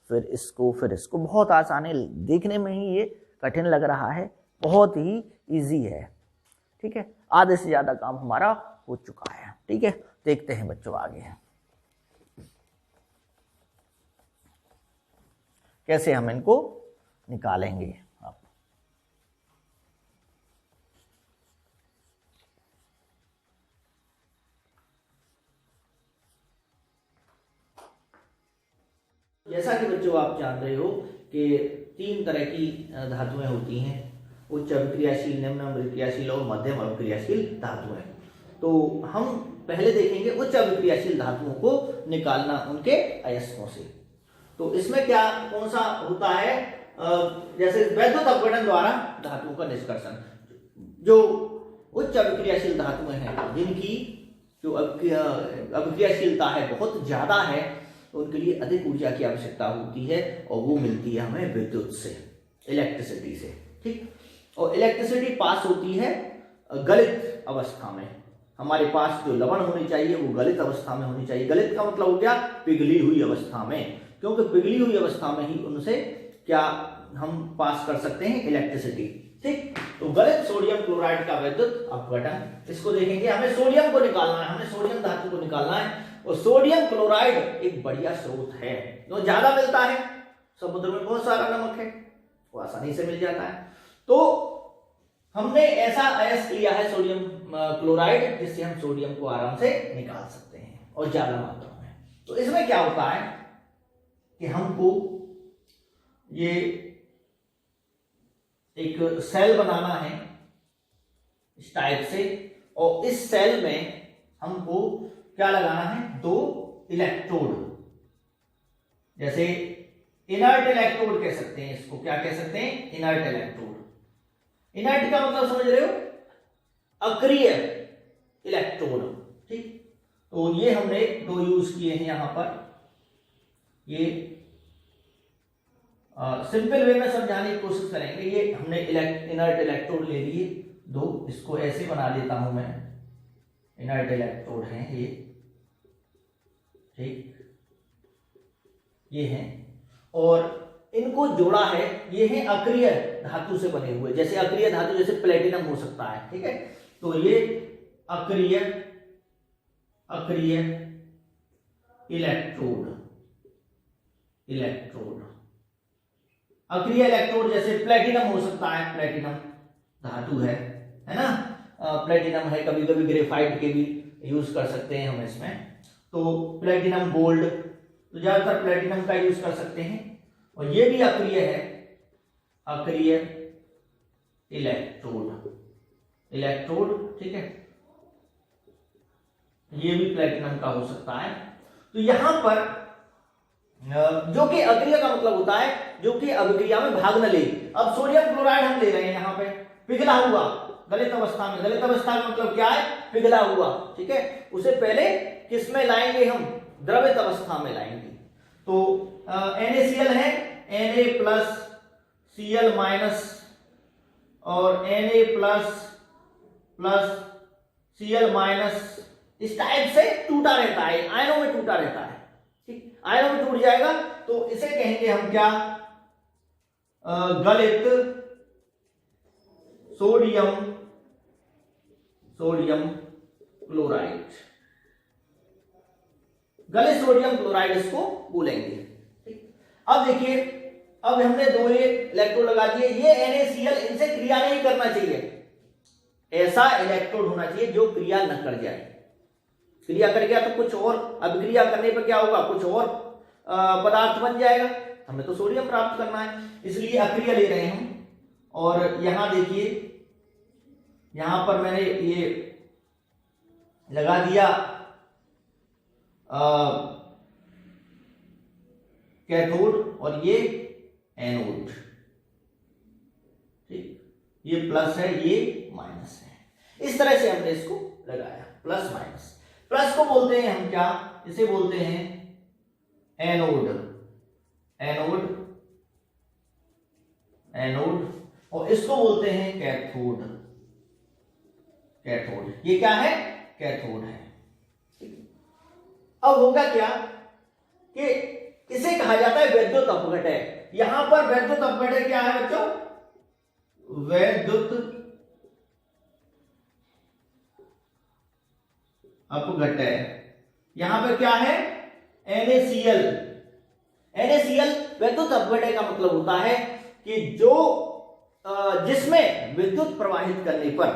Speaker 1: फिर इसको फिर इसको। बहुत आसान है, देखने में ही ये कठिन लग रहा है, बहुत ही इजी है। ठीक है, आधे से ज्यादा काम हमारा हो चुका है। ठीक है, देखते हैं बच्चों आगे कैसे हम इनको निकालेंगे। आप जैसा कि बच्चों आप जान रहे हो कि 3 तरह की धातुएं होती हैं, उच्च अभिक्रियाशील, निम्न अभिक्रियाशील और मध्यम अभिक्रियाशील धातुएं। तो हम पहले देखेंगे उच्च अभिक्रियाशील धातुओं को निकालना उनके अयस्कों से। तो इसमें क्या कौन सा होता है? जैसे वैद्युत अपघटन द्वारा धातुओं का निष्कर्षण। जो उच्च अभिक्रियाशील धातुएं हैं, जिनकी जो अभिक्रियाशीलता है बहुत ज्यादा है, तो उनके लिए अधिक ऊर्जा की आवश्यकता होती है और वो मिलती है हमें विद्युत से, इलेक्ट्रिसिटी से। ठीक, और इलेक्ट्रिसिटी पास होती है गलित अवस्था में। हमारे पास जो लवण होनी चाहिए वो गलित अवस्था में होनी चाहिए। गलित का मतलब हो गया पिघली हुई अवस्था में, क्योंकि पिघली हुई अवस्था में ही उनसे क्या हम पास कर सकते हैं? इलेक्ट्रिसिटी। ठीक, तो गलित सोडियम क्लोराइड का विद्युत अपघटन, इसको देखेंगे। हमें सोडियम को निकालना है, हमें सोडियम धातु को निकालना है। और सोडियम क्लोराइड एक बढ़िया स्रोत है, जो ज्यादा मिलता है, समुद्र में बहुत सारा नमक है, वो आसानी से मिल जाता है। तो हमने ऐसा अयस्क लिया है सोडियम क्लोराइड, जिससे हम सोडियम को आराम से निकाल सकते हैं और ज्यादा मात्रा में। तो इसमें क्या होता है कि हमको ये एक सेल बनाना है इस टाइप से, और इस सेल में हमको क्या लगाना है? 2 इलेक्ट्रोड। जैसे इनर्ट इलेक्ट्रोड कह सकते हैं इसको। क्या कह सकते हैं? Inert electrode. इनर्ट का मतलब समझ रहे हो? अक्रिय इलेक्ट्रोड। ठीक, तो ये हमने दो यूज किए हैं यहां पर। ये सिंपल वे में समझाने की कोशिश करेंगे। ये हमने इनर्ट इलेक्ट्रोड ले लिए दो, इसको ऐसे बना देता हूं मैं, इनर्ट इलेक्ट्रोड है ये, ठीक, ये हैं, और इनको जोड़ा है, ये है अक्रिय धातु से बने हुए, जैसे अक्रिय धातु जैसे प्लेटिनम हो सकता है, ठीक है। तो ये अक्रिय इलेक्ट्रोड अक्रिय इलेक्ट्रोड जैसे प्लेटिनम हो सकता है, प्लेटिनम धातु है ना, प्लेटिनम है, कभी कभी ग्रेफाइट के भी यूज कर सकते हैं हम इसमें। तो प्लेटिनम गोल्ड, तो ज्यादातर प्लेटिनम का यूज कर सकते हैं। और ये भी अक्रिय है, अक्रिय इलेक्ट्रोड, ठीक है, ये भी प्लेटिनम का हो सकता है। तो यहां पर जो कि अक्रिय का मतलब होता है जो कि अभिक्रिया में भाग न ले। अब सोडियम क्लोराइड हम ले रहे हैं यहां पे, पिघला हुआ, गलित अवस्था में, गलित अवस्था का मतलब क्या है, पिघला हुआ, ठीक है। उसे पहले किस में लाएंगे हम, द्रवित अवस्था में लाएंगे। तो NaCl है, Na प्लस Cl माइनस और Na प्लस Cl माइनस, इस टाइप से टूटा रहता है, आयनों में टूटा रहता है, ठीक, आयनों में टूट जाएगा तो इसे कहेंगे हम क्या, गलित सोडियम क्लोराइड, गलित सोडियम क्लोराइड इसको बोलेंगे, ठीक। अब देखिए, अब हमने दो इलेक्ट्रोड लगा दिए, ये NaCl, इनसे क्रिया नहीं करना चाहिए, ऐसा इलेक्ट्रोड होना चाहिए जो क्रिया न कर जाए। क्रिया कर गया तो कुछ और, अभिक्रिया करने पर क्या होगा, कुछ और पदार्थ बन जाएगा, हमें तो सोडियम प्राप्त करना है, इसलिए अक्रिय ले रहे हैं हम। और यहां देखिए, यहां पर मैंने ये लगा दिया कैथोड और ये एनोड, ठीक, ये प्लस है, ये माइनस है, इस तरह से हमने इसको लगाया, प्लस माइनस। प्लस को बोलते हैं हम क्या, इसे बोलते हैं एनोड, और इसको बोलते हैं कैथोड, ये क्या है, कैथोड है। अब होगा क्या कि इसे कहा जाता है वैद्युत अपघटय। यहां पर वैद्युत अपघटय क्या है बच्चों, वैद्युत अपघटय, यहां पर क्या है, NaCl वैद्युत अपघटय का मतलब होता है कि जो जिसमें विद्युत प्रवाहित करने पर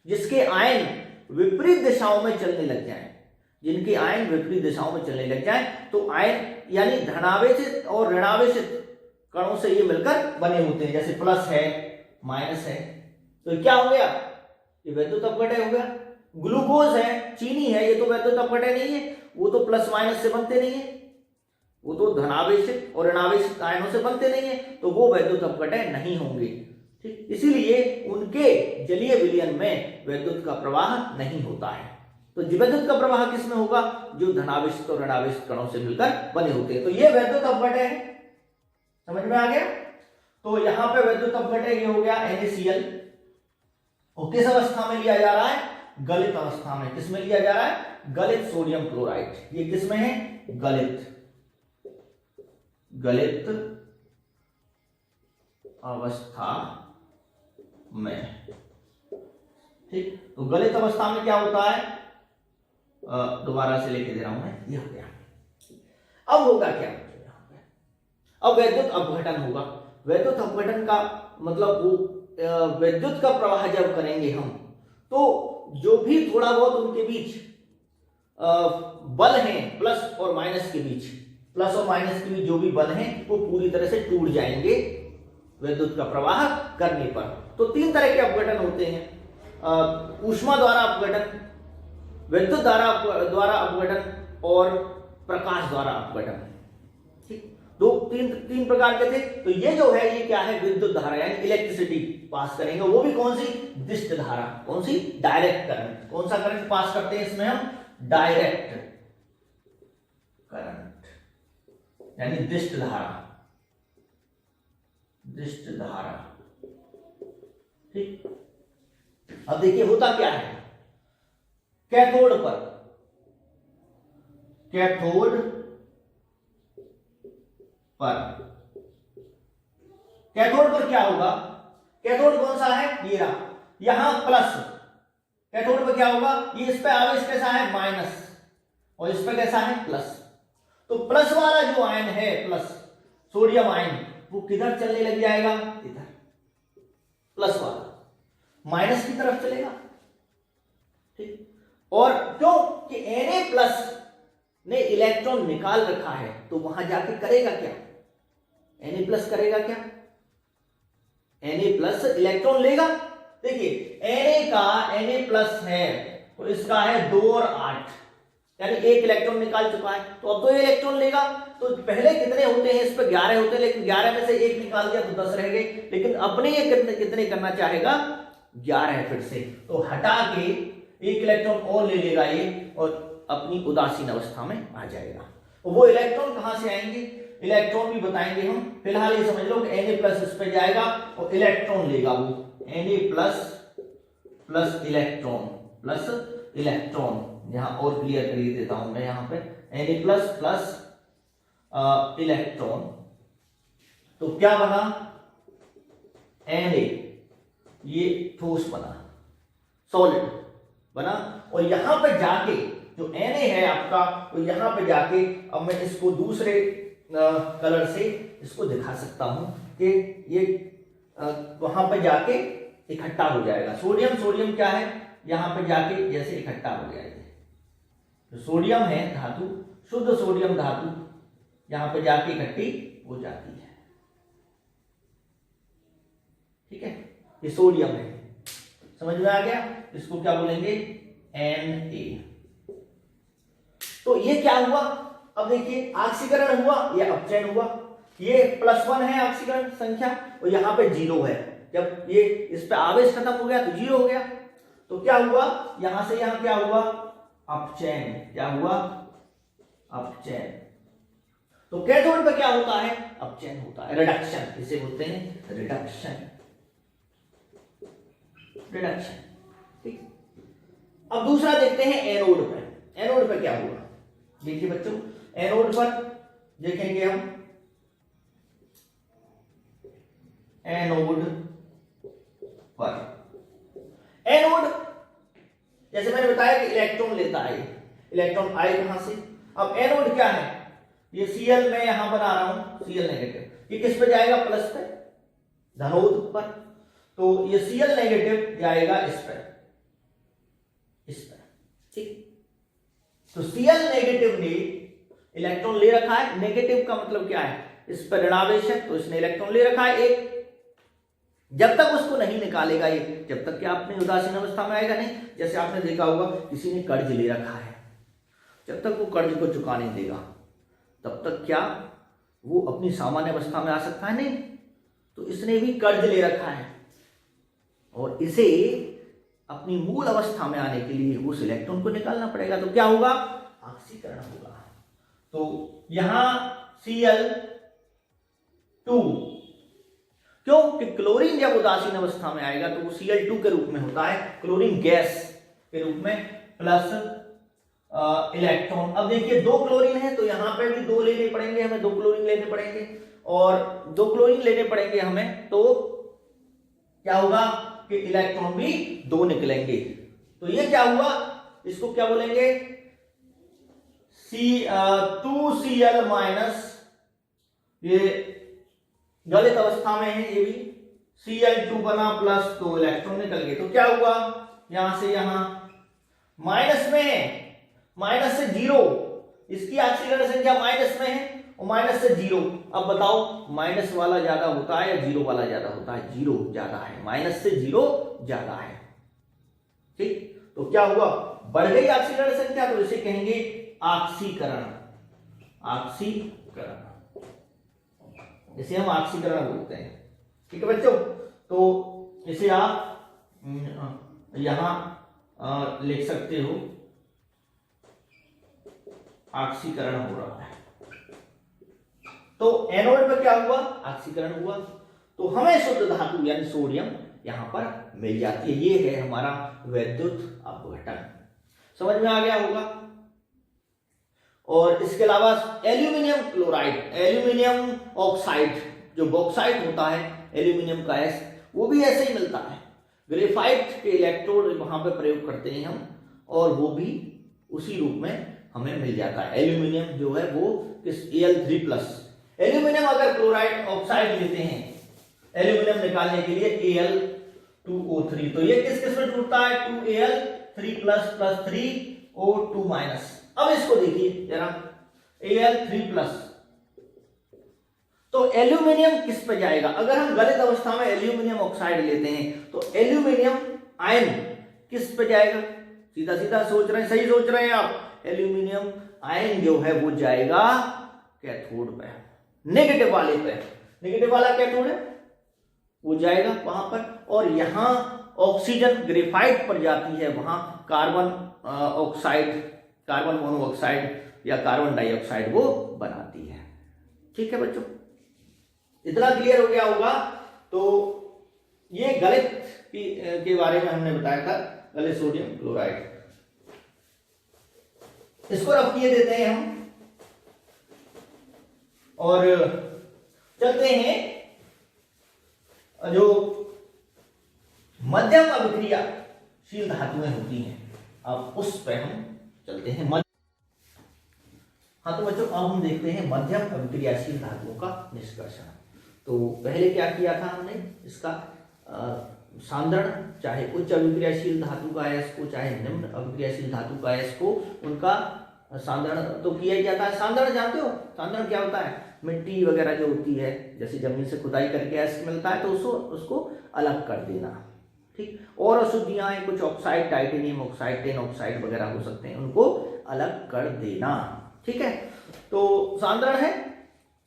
Speaker 1: जिसके आयन विपरीत दिशाओं में चलने लग जाएं, जिनके आयन विपरीत दिशाओं में चलने लग जाएं, तो आयन यानी धनावेशित और ऋणावेशित कणों से ये मिलकर बने होते हैं, जैसे प्लस है, माइनस है, तो क्या हो गया, ये वैद्युत अपघटय हो गया। ग्लूकोज है, चीनी है, ये तो वैद्युत अपघटय नहीं है, वो तो प्लस माइनस से बनते नहीं है, वो तो धनावेशित और ऋणावेशित आयनों से बनते नहीं है, तो वो वैद्युत अपघटय नहीं होंगे, ठीक। इसीलिए उनके जलीय विलयन में वैद्युत का प्रवाह नहीं होता है। तो विद्युत का प्रवाह किसमें होगा, जो धनावेशित और ऋणावेशित कणों से मिलकर बने होते हैं। तो ये वैद्युत अपघटय है, समझ में आ गया। तो यहां पे वैद्युत अपघटय ये हो गया NaCl, और किस अवस्था में लिया जा रहा है, गलित अवस्था में। किस में लिया जा रहा है, गलित सोडियम क्लोराइड, ये किस में है, गलित अवस्था में, ठीक। तो गलित अवस्था में क्या होता है, दोबारा से लेके दे रहा हूं मैं, ये हो गया। अब होगा क्या, अब वैद्युत अपघटन होगा। वैद्युत अपघटन का मतलब वो विद्युत का प्रवाह जब करेंगे हम, तो जो भी थोड़ा बहुत उनके बीच बल हैं, प्लस और माइनस के बीच, प्लस और माइनस के बीच जो भी बल हैं वो पूरी तरह से टूट जाएंगे विद्युत का प्रवाह करने पर। तो तीन तरह के अपघटन होते हैं, ऊष्मा द्वारा अपघटन, विद्युत द्वारा अपघटन और प्रकाश द्वारा अपघटन, ठीक। दो तीन प्रकार के थे। तो ये जो है ये क्या है, विद्युत धारा यानी इलेक्ट्रिसिटी पास करेंगे, वो भी कौन सी, दिष्ट धारा, कौन सी, डायरेक्ट करंट। कौन सा करंट पास करते हैं इसमें हम, डायरेक्ट करंट, यानी दिष्ट धारा, दिष्ट धारा। ठीक, अब देखिए होता क्या है, कैथोड पर, कैथोड पर, कैथोड पर क्या होगा, कैथोड कौन सा है, ये रहा, यहां प्लस, कैथोड पर क्या होगा, ये इस पे आवेश कैसा है माइनस, और इस पे कैसा है प्लस। तो प्लस वाला जो आयन है, प्लस सोडियम आयन, वो किधर चलने लग जाएगा, इधर, प्लस वाला माइनस की तरफ चलेगा। ठीक, और क्यों कि Na प्लस ने इलेक्ट्रॉन निकाल रखा है, तो वहां जाके करेगा क्या, Na प्लस करेगा क्या, Na प्लस इलेक्ट्रॉन लेगा। देखिए Na प्लस है तो इसका है 2 और 8, यानी 1 इलेक्ट्रॉन निकाल चुका है, तो अब 2 इलेक्ट्रॉन लेगा। तो पहले कितने होते हैं, इस पे 11 होते हैं, लेकिन 11 में से 1 निकाल दिया तो 10 रह गए, लेकिन अपने ये कितने करना चाहेगा, 11 फिर से, तो हटा के 1 इलेक्ट्रॉन और ले लेगा ये, और अपनी उदासीन अवस्था में आ जाएगा। तो वो इलेक्ट्रॉन कहां से आएंगे, इलेक्ट्रॉन भी बताएंगे हम, फिलहाल ये समझ लो कि Na प्लस इस पे जाएगा और इलेक्ट्रॉन लेगा, वो Na प्लस प्लस इलेक्ट्रॉन, यहां और क्लियर कर देता हूं मैं, यहां पे Na प्लस प्लस इलेक्ट्रॉन, तो क्या बना, Na, ये ठोस बना, सॉलिड बना, और यहां पे जाके जो Na है आपका, तो यहां पे जाके अब मैं इसको दूसरे कलर से इसको दिखा सकता हूं कि ये वहां पे जाके इकट्ठा हो जाएगा। सोडियम क्या है, यहां पे जाके जैसे इकट्ठा हो जाएगा, तो सोडियम है धातु, शुद्ध सोडियम धातु यहां पे जाके इकट्ठी हो जाती है। ठीक है, ये सोडियम है, समझ में आ गया, इसको क्या बोलेंगे, Na। तो ये क्या हुआ, अब देखिए ऑक्सीकरण हुआ या अपचयन हुआ, ये +1 है ऑक्सीकरण संख्या, और यहां पे 0 है, जब ये इस पे आवेश खत्म हो गया तो 0 हो गया, तो क्या हुआ, यहां से यहां क्या हुआ, अपचयन, क्या हुआ, अपचयन। तो कैथोड पे क्या होता है, अपचयन होता है, रिडक्शन, इसे बोलते हैं रिडक्शन। ठीक, अब दूसरा देखते हैं एनोड पे, एनोड पे क्या होगा, देखिए बच्चों, एनोड पर देखेंगे हम, एनोड पर, एनोड जैसे मैंने बताया कि इलेक्ट्रॉन लेता है, इलेक्ट्रॉन आए कहां से, अब एनोड क्या है, ये Cl मैं यहां बना रहा हूं, Cl नेगेटिव, ये किस पे जाएगा, प्लस पे, धनोद पर, तो ये Cl नेगेटिव जाएगा इस पर, ठीक, तो Cl नेगेटिव ने इलेक्ट्रॉन ले रखा है, नेगेटिव का मतलब क्या है, इस पर ऋणावेश है, तो इसने इलेक्ट्रॉन ले रखा है एक, जब तक उसको नहीं निकालेगा ये, जब तक कि अपनी उदासीन अवस्था में आएगा नहीं। जैसे आपने देखा होगा किसी ने कर्ज ले रखा है, जब तक वो कर्ज को चुका नहीं देगा तब तक क्या वो अपनी सामान्य अवस्था में आ सकता है, नहीं। तो इसने भी कर्ज ले रखा है और इसे अपनी मूल अवस्था में आने के लिए उस इलेक्ट्रॉन को निकालना पड़ेगा, तो क्या होगा, ऑक्सीकरण होगा। तो यहां Cl2, क्यों कि क्लोरीन जब उदासीन अवस्था में आएगा तो वो Cl2 के रूप में होता है, क्लोरीन गैस के रूप में, प्लस इलेक्ट्रॉन। अब देखिए 2 क्लोरीन है तो यहां पे भी 2 लेने पड़ेंगे हमें, 2 क्लोरीन लेने पड़ेंगे, और 2 क्लोरीन लेने पड़ेंगे हमें, तो क्या होगा कि इलेक्ट्रॉन भी 2 निकलेंगे। तो ये क्या हुआ, इसको क्या बोलेंगे, 2Cl माइनस, ये गलित अवस्था में है, ये भी Cl2 बना, प्लस 2 इलेक्ट्रॉन निकल गए। तो क्या हुआ, यहां से यहां माइनस में है, माइनस से 0, इसकी ऑक्सीकरण संख्या माइनस में है और माइनस से 0। अब बताओ माइनस वाला ज्यादा होता है या 0 वाला ज्यादा होता है, 0 ज्यादा है, माइनस से 0 ज्यादा है, ठीक। तो क्या हुआ, बढ़ गई ऑक्सीकरण संख्या, तो इसे कहेंगे ऑक्सीकरण, ऑक्सीकरण, इसे हम ऑक्सीकरण बोलते हैं, ठीक है बच्चों। तो इसे आप यहां लिख सकते हो ऑक्सीकरण हो रहा है। तो एनोड पे क्या हुआ, ऑक्सीकरण हुआ, तो हमें शुद्ध धातु यानी सोडियम यहां पर मिल जाती है। ये है हमारा वैद्युत अपघटन। समझ में आ गया होगा। और इसके अलावा एल्यूमिनियम क्लोराइड, एल्यूमिनियम ऑक्साइड, जो बॉक्साइट होता है एल्यूमिनियम का एस, वो भी ऐसे ही मिलता है। ग्रेफाइट के इलेक्ट्रोड वहां पे प्रयोग करते हैं हम, और वो भी उसी रूप में हमें मिल जाता है। एल्यूमिनियम जो है वो किस Al3+, एल्यूमिनियम अगर क्लोराइड ऑक्साइड लेते हैं एल्यूमिनियम निकालने के लिए Al2O3, तो ये किस किस में टूटता है 2Al3+ + 3O2-। अब इसको देखिए जरा, Al3+, तो एल्यूमिनियम किस पे जाएगा? अगर हम गलित अवस्था में एल्यूमिनियम ऑक्साइड लेते हैं तो एल्यूमिनियम आयन किस पे जाएगा? सीधा सीधा सोच रहे हैं, सही सोच रहे हैं आप। एल्यूमिनियम आयन जो है वो जाएगा कैथोड पे, नेगेटिव वाले पे। नेगेटिव वाला कैथोड है वो जाएगा वहां पर, और यहां ऑक्सीजन ग्रेफाइट पर जाती है, वहां कार्बन ऑक्साइड, कार्बन मोनोऑक्साइड या कार्बन डाइऑक्साइड वो बनाती है। ठीक है बच्चों, इतना क्लियर हो गया होगा। तो ये गलित के बारे में हमने बताया था, गलित सोडियम क्लोराइड। इसको रख किए देते हैं हम और चलते हैं जो मध्यम अभिक्रियाशील धातुएं होती हैं, अब उस पर हम चलते हैं। हाँ तो बच्चों अब हम देखते हैं मध्यम अभिक्रियाशील धातुओं का निष्कर्षण। तो पहले क्या किया था हमने, इसका सांद्रण, चाहे उच्च अभिक्रियाशील धातु का अयस्क को चाहे निम्न अभिक्रियाशील धातु का अयस्क को, उनका सांद्रण तो किया ही जाता है। सांद्रण जानते हो, सांद्रण क्या होता है? मिट्टी वगैरह जो होती है, जैसे जमीन से खुदाई करके अयस्क मिलता है तो उसको अलग कर देना, ठीक। और अशुद्धियां हैं, कुछ oxide, titanium oxide, tin oxide वगैरह हो सकते हैं, उनको अलग कर देना, ठीक है। तो सांद्रण है,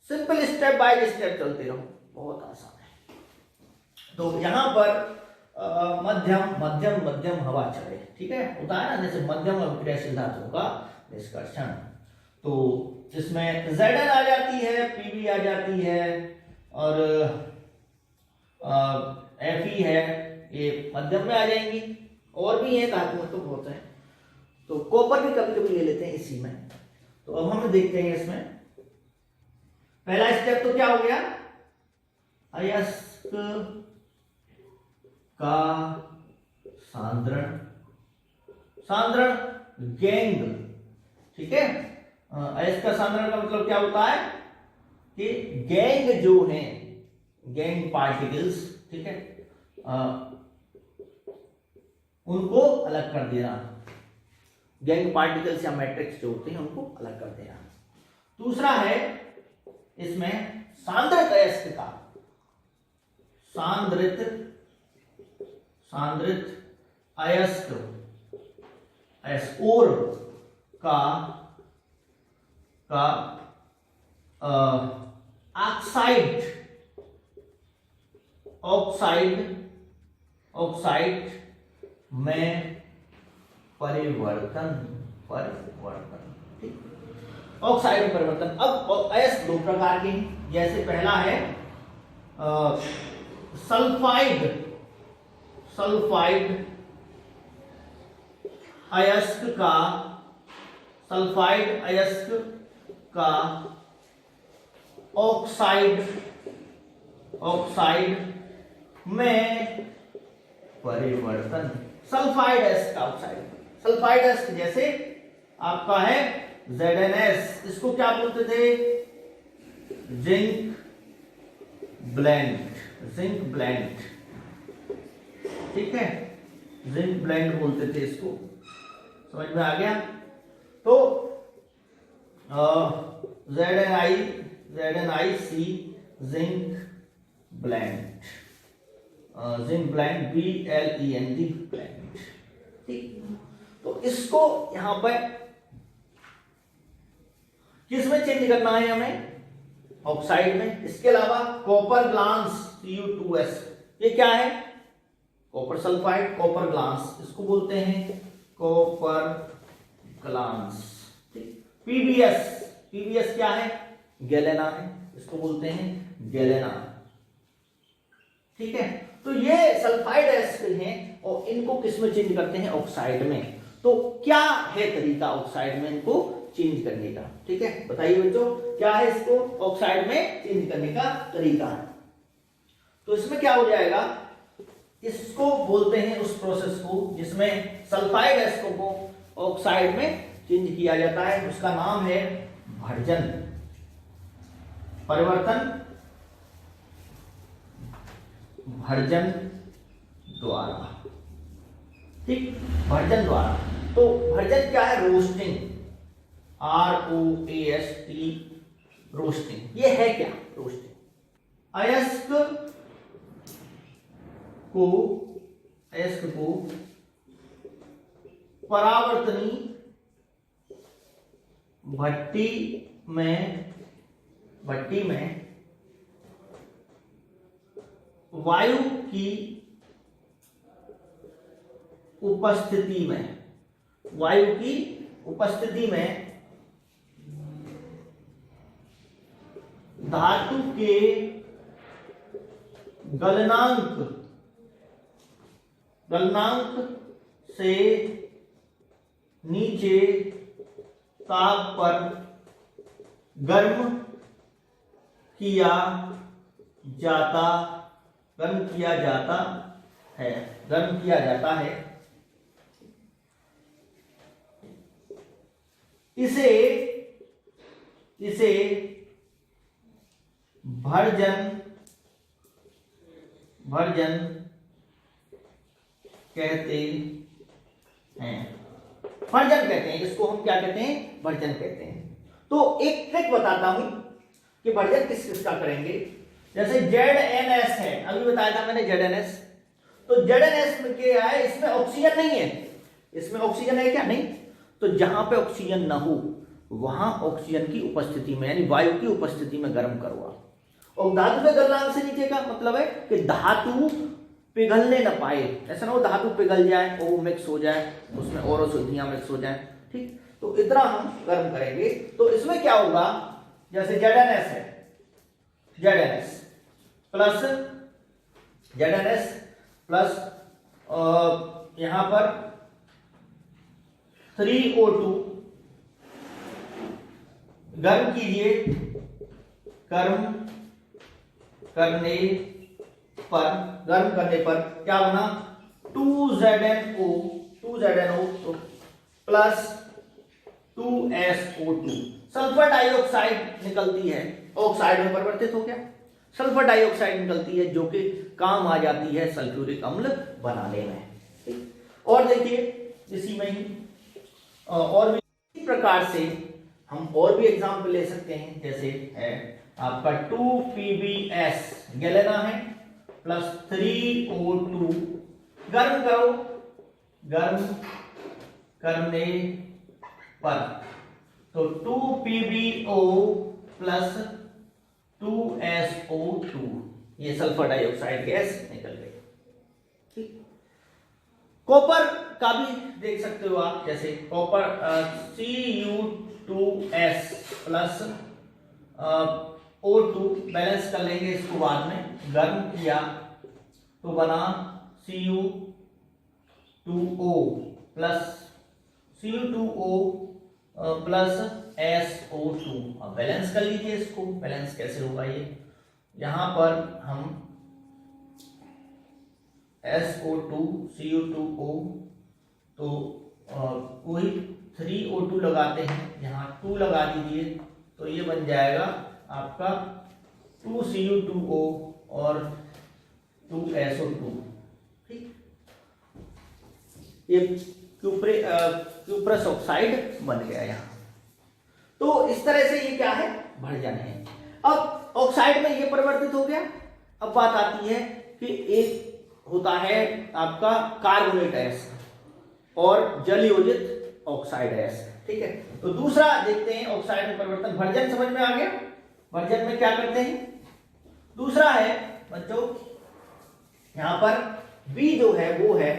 Speaker 1: सिंपल स्टेप बाय स्टेप चलते रहो, बहुत आसान है। तो यहां पर मध्यम मध्यम मध्यम हवा चढ़े, ठीक है, होता है ना, जैसे मध्यम अभिक्रियाशील धातुओं का निष्कर्षण। तो इसमें Zn आ जाती है, Pb आ जाती है, और Fe है, ये मध्यम में आ जाएंगी। और भी है धातुएं तो बहुत है, तो कॉपर भी कभी कभी ले लेते हैं इसी में। तो अब हम देखते हैं इसमें पहला स्टेप तो क्या हो गया, अयस्क का सांद्रण, सांद्रण गैंग, ठीक है। अयस्क का सांद्रण का मतलब क्या होता है कि गैंग जो है, गैंग पार्टिकल्स, ठीक है, उनको अलग कर देना, गैंग पार्टिकल्स या मैट्रिक्स जो होते हैं उनको अलग कर देना। दूसरा है इसमें सांद्रित अयस्क का, सांद्रित अयस्क, और का ऑक्साइड में परिवर्तन, ठीक, ऑक्साइड में परिवर्तन। अब अयस्क दो प्रकार के हैं, जैसे पहला है सल्फाइड अयस्क का, सल्फाइड अयस्क का ऑक्साइड में परिवर्तन, सल्फाइड अयस्क का ऑक्साइड। सल्फाइड अयस्क जैसे आपका है ZnS, इसको क्या बोलते थे, जिंक ब्लेंड, ठीक है, जिंक ब्लेंड बोलते थे इसको, समझ में आ गया। तो ZnIC जिंक ब्लेंड, BLEND, ठीक। तो इसको यहां पर किस में चेंज करना है हमें, ऑक्साइड में। इसके अलावा कॉपर ग्लांस Cu2S, ये क्या है, कॉपर सल्फाइड, कॉपर ग्लांस, इसको बोलते हैं कॉपर ग्लांस, ठीक। पीबीएस, पीबीएस क्या है? गैलेना है, इसको बोलते हैं गैलेना। ठीक है, तो ये सल्फाइड एसिड हैं और इनको किस में चेंज करते हैं? ऑक्साइड में। तो क्या है तरीका ऑक्साइड में इनको चेंज करने का? ठीक है, बताइए बच्चों, क्या है इसको ऑक्साइड में चेंज करने का तरीका? तो इसमें क्या हो जाएगा, इसको बोलते हैं उस प्रोसेस को जिसमें सल्फाइड एसिड को ऑक्साइड में चेंज किया जाता है, उसका नाम है भर्जन, परिवर्तन, भर्जन द्वारा। ठीक, भर्जन द्वारा। तो भर्जन क्या है? Roasting, ROAST, roasting. ये है क्या? रोस्टिंग। अयस्क को परावर्तनी भट्टी में वायु की उपस्थिति में धातु के गलनांक से नीचे ताप पर गर्म किया जाता है। इसे भर्जन कहते हैं। भर्जन कहते हैं इसको, हम क्या कहते हैं? भर्जन कहते हैं। तो एक ट्रिक बताता हूं कि भर्जन किस किस का करेंगे। जैसे ZNS है, अभी बताया था मैंने ZNS। तो ZNS में क्या है? इसमें ऑक्सीजन नहीं है। इसमें ऑक्सीजन है क्या? नहीं। तो जहां पे ऑक्सीजन ना हो वहां ऑक्सीजन की उपस्थिति में यानी वायु की उपस्थिति में गर्म करो आप। और धातु के गलनांक से नीचे का मतलब है कि धातु पिघलने न पाए, ऐसा ना हो धातु पिघल जाए और वो मिक्स हो जाए, उसमें और अशुद्धियां मिक्स हो जाए। ठीक, तो इतना हम गर्म करेंगे। तो इसमें क्या होगा, जैसे ZNS है, ZNS प्लस यहां पर 3O2 गर्म कीजिए, गर्म करने पर क्या बना? 2ZNO plus 2SO2 sulphur dioxide निकलती है, ऑक्साइड में परिवर्तित हो गया। सल्फर डाइऑक्साइड निकलती है जो कि काम आ जाती है सल्फ्यूरिक अम्ल बनाने में। और देखिए इसी में ही और भी इसी प्रकार से हम और भी एग्जाम्पल ले सकते हैं। जैसे है आपका 2PbS गैलेना है प्लस 3O2 गर्म करो, गर्म करने पर तो 2PbO प्लस 2SO2 ये सल्फर डाइऑक्साइड गैस निकल गई। ठीक, कॉपर का भी देख सकते हो आप। जैसे copper Cu2S plus O2 balance कर लेंगे इसको बाद में। गर्म किया तो बना Cu2O प्लस SO2। अब बैलेंस कर लीजिए इसको। बैलेंस कैसे होगा ये, यहां पर हम SO2 Cu2O तो कोई 3O2 लगाते हैं, यहाँ 2 लगा दीजिए तो ये बन जाएगा आपका 2Cu2O और 2SO2। ठीक, ये क्यूप्रस ऑक्साइड बन गया यहाँ। तो इस तरह से ये क्या है? भर्जन है। अब ऑक्साइड में ये परिवर्तित हो गया। अब बात आती है कि एक होता है आपका कार्बोनेट एसिड और जल योजित ऑक्साइड एसिड। ठीक है, तो दूसरा देखते हैं ऑक्साइड में परिवर्तन। भर्जन समझ में आ गया। भर्जन में क्या करते हैं? दूसरा है बच्चों यहां पर बी जो है वो है,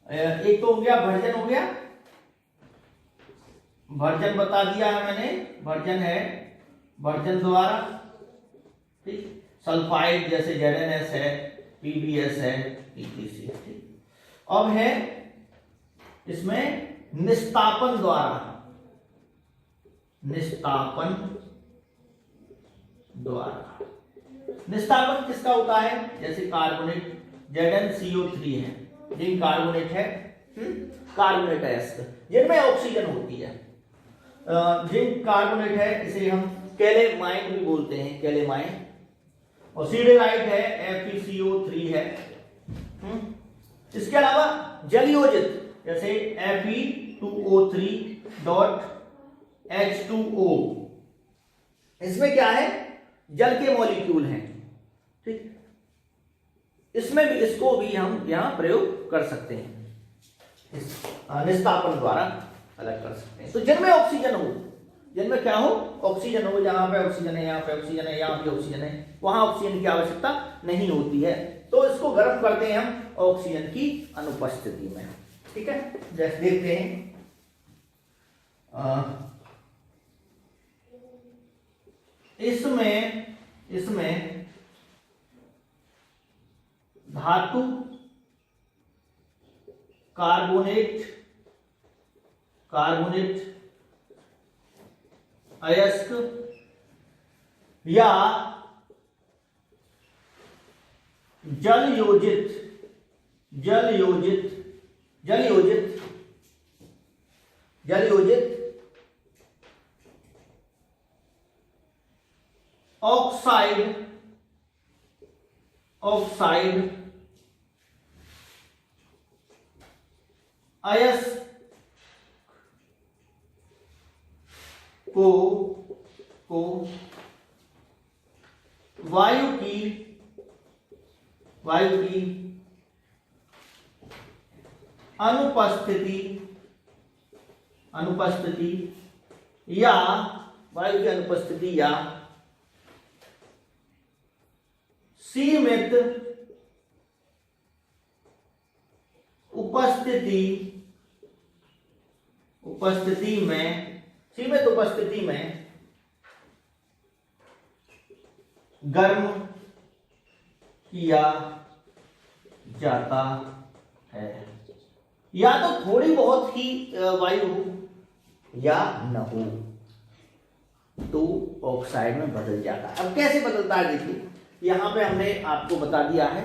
Speaker 1: एक तो हो गया भर्जन, हो गया वर्जन बता दिया है मैंने, वर्जन है वर्जन द्वारा, ठीक। सल्फाइड जैसे ZnS है, PbS है, PbC, ठीक। अब है इसमें निस्तापन द्वारा, निस्तापन द्वारा। निस्तापन किसका होता है? जैसे कार्बोनेट ZnCO3 है, जिंक कार्बोनेट है, कार्बोनेट है, जिनमें ऑक्सीजन होती है। जिंक कार्बोनेट है, इसे हम कैलेमाइन भी बोलते हैं, कैलेमाइन। और सीडेराइट है, FeCO3 है। इसके अलावा जलयोजित जैसे Fe2O3.H2O, इसमें क्या है? जल के मॉलिक्यूल हैं, ठीक। इसमें भी, इसको भी हम यहां प्रयोग कर सकते हैं, इस निस्तापन द्वारा अलग कर सकते हैं। तो जिनमें ऑक्सीजन हो, जिनमें क्या हो? ऑक्सीजन हो, जहां पे ऑक्सीजन है, यहाँ पे ऑक्सीजन है, यहाँ पे ऑक्सीजन है, वहां ऑक्सीजन की आवश्यकता नहीं होती है, तो इसको गर्म करते हैं हम ऑक्सीजन की अनुपस्थिति में, ठीक है। जैसे देखते हैं इसमें धातु, कार्बोनेट, अयस्क या जलयोजित ऑक्साइड अयस्क को वायु की अनुपस्थिति या सीमित उपस्थिति में गर्म किया जाता है, या तो थोड़ी बहुत ही वायु हो या न हो, तो ऑक्साइड में बदल जाता है। अब कैसे बदलता है देखिए, यहां पे हमने आपको बता दिया है,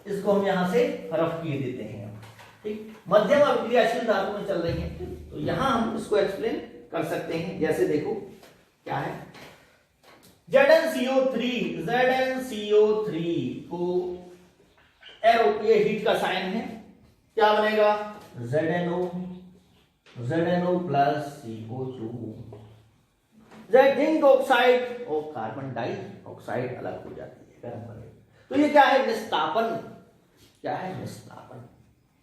Speaker 1: इसको हम यहां से रफ किए देते हैं, ठीक। मध्यम अभिक्रियाशील धातु में चल रही है, तो यहां हम इसको एक्सप्लेन कर सकते हैं। जैसे देखो क्या है, ZnCO3 को एरो, ये हीट का साइन है, क्या बनेगा? ZnO plus CO2। Zinc oxide और कार्बन डाइऑक्साइड अलग हो जाती है गर्म करने। तो ये क्या है? निस्तापन। क्या है? निस्तापन,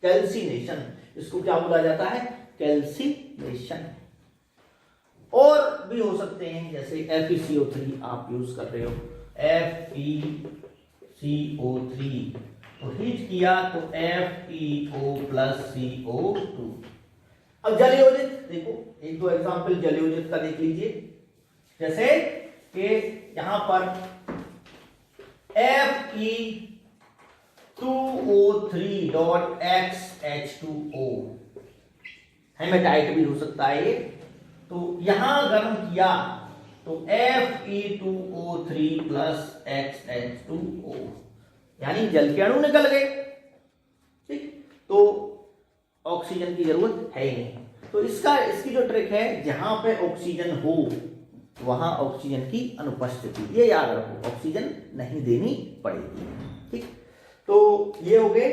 Speaker 1: कैल्सिनेशन, इसको क्या बोला जाता है? कैल्सिनेशन। और भी हो सकते हैं, जैसे FeCO3 आप यूज कर रहे हो, FeCO3 तो हीट किया तो FeO प्लस CO2। अब जलयोजित देखो, एक दो एग्जांपल जलयोजित का देख लीजिए, जैसे कि यहां पर Fe2O3.XH2O, हेमेटाइट भी हो सकता है ये। तो यहां गर्म किया तो Fe2O3 प्लस XH2O, यानी जल के अणु निकल गए, ठीक। तो ऑक्सीजन की जरूरत है ही नहीं। तो इसकी जो ट्रिक है, जहां पे ऑक्सीजन हो वहां ऑक्सीजन की अनुपस्थिति, ये याद रखो, ऑक्सीजन नहीं देनी पड़ेगी, ठीक। तो ये हो गए।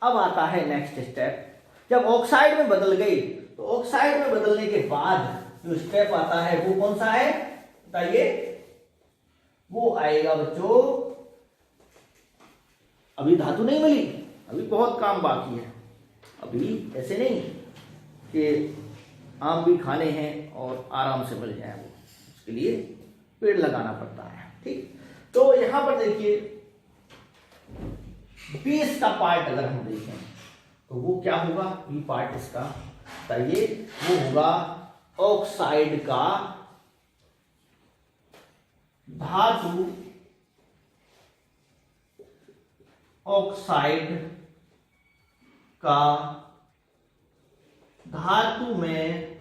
Speaker 1: अब आता है नेक्स्ट स्टेप, जब ऑक्साइड में बदल गई, तो ऑक्साइड में बदलने के बाद जो स्टेप आता है वो कौन सा है बताइए? वो आएगा बच्चों, अभी धातु नहीं मिली, अभी बहुत काम बाकी है। अभी ऐसे नहीं कि आम भी खाने हैं और आराम से मिल जाए, उसके लिए पेड़ लगाना पड़ता है, ठीक। तो यहां पर देखिए 20 का पार्ट अगर हम देखें तो वो क्या होगा, बी पार्ट इसका बताइए, वो होगा ऑक्साइड का धातु, ऑक्साइड का धातु में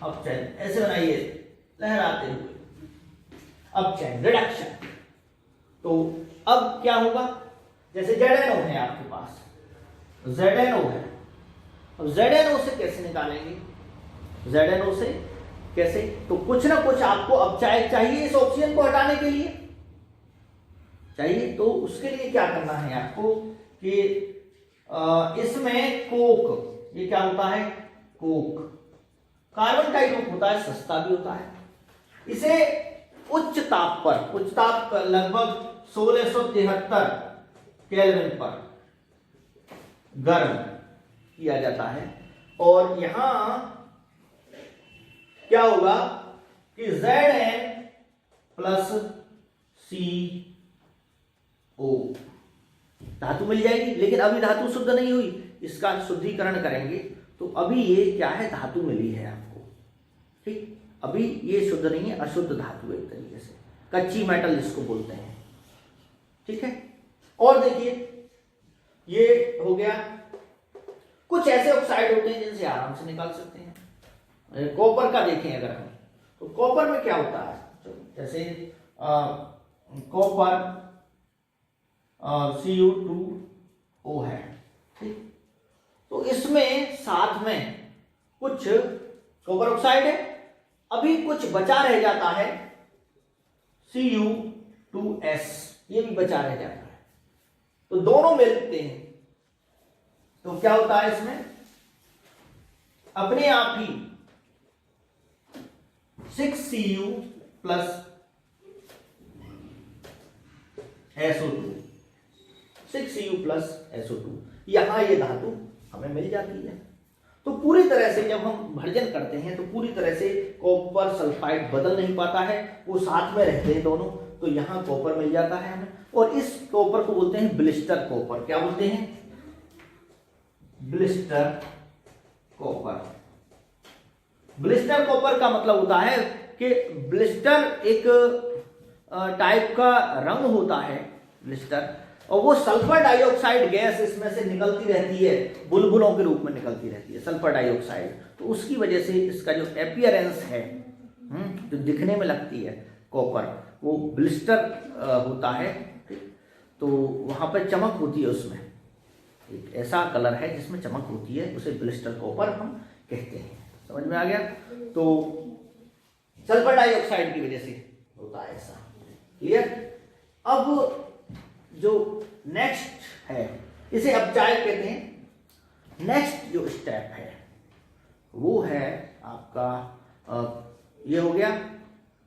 Speaker 1: अपचयन, ऐसे बनाइए लहराते हुए, अपचयन, रिडक्शन। तो अब क्या होगा, जैसे ZNO है आपके पास, ZNO है, अब ZNO से कैसे निकालेंगे, ZNO से कैसे, तो कुछ ना कुछ आपको अपचायक चाहिए इस ऑक्सीजन को हटाने के लिए चाहिए। तो उसके लिए क्या करना है आपको कि इसमें कोक, ये क्या होता है, कोक कार्बन का ग्रुप होता है, सस्ता भी होता है। इसे उच्च ताप पर लगभग 1673 केल्विन पर गर्म किया जाता है, और यहां क्या होगा कि Zn प्लस CO धातु मिल जाएगी। लेकिन अभी धातु शुद्ध नहीं हुई, इसका शुद्धिकरण करेंगे तो अभी ये क्या है, धातु मिली है आपको, ठीक। अभी ये शुद्ध नहीं है, अशुद्ध धातु एक तरीके से, कच्ची मेटल जिसको बोलते हैं, ठीक है। और देखिए ये हो गया, कुछ ऐसे ऑक्साइड होते हैं जिनसे आराम से निकाल सकते हैं। कॉपर का देखें अगर हम, तो कॉपर में क्या होता है, जैसे कॉपर Cu2O है, ठीक। तो इसमें साथ में कुछ कॉपर ऑक्साइड है, अभी कुछ बचा रह जाता है Cu2S, ये भी बचा रह जाता है, तो दोनों मिलते हैं, तो क्या होता है इसमें अपने आप ही 6Cu plus SO2, 6Cu plus SO2, यहां ये धातु हमें मिल जाती है। तो पूरी तरह से जब हम भर्जन करते हैं तो पूरी तरह से कॉपर सल्फाइड बदल नहीं पाता है, वो साथ में रहते हैं दोनों, तो यहां कॉपर मिल जाता है हमें। और इस कॉपर को बोलते हैं ब्लिस्टर कॉपर। क्या बोलते हैं, ब्लिस्टर कॉपर। ब्लिस्टर कॉपर का मतलब होता है कि ब्लिस्टर एक टाइप का रंग होता है ब्लिस्टर, और वो सल्फर डाइऑक्साइड गैस इसमें से निकलती रहती है, बुलबुलों के रूप में निकलती रहती है सल्फर डाइऑक्साइड, तो उसकी वजह से इसका जो एपियरेंस है, जो दिखने में लगती है कॉपर, वो ब्लिस्टर होता है, तो वहां पर चमक होती है, उसमें एक ऐसा कलर है जिसमें चमक होती है, उसे ब्लिस्टर कॉपर हम कहते हैं। समझ में आ गया। तो सल्फर डाइऑक्साइड की वजह से होता है ऐसा, क्लियर। अब जो नेक्स्ट है इसे अपचायक कहते हैं। नेक्स्ट जो स्टेप है वो है आपका ये हो गया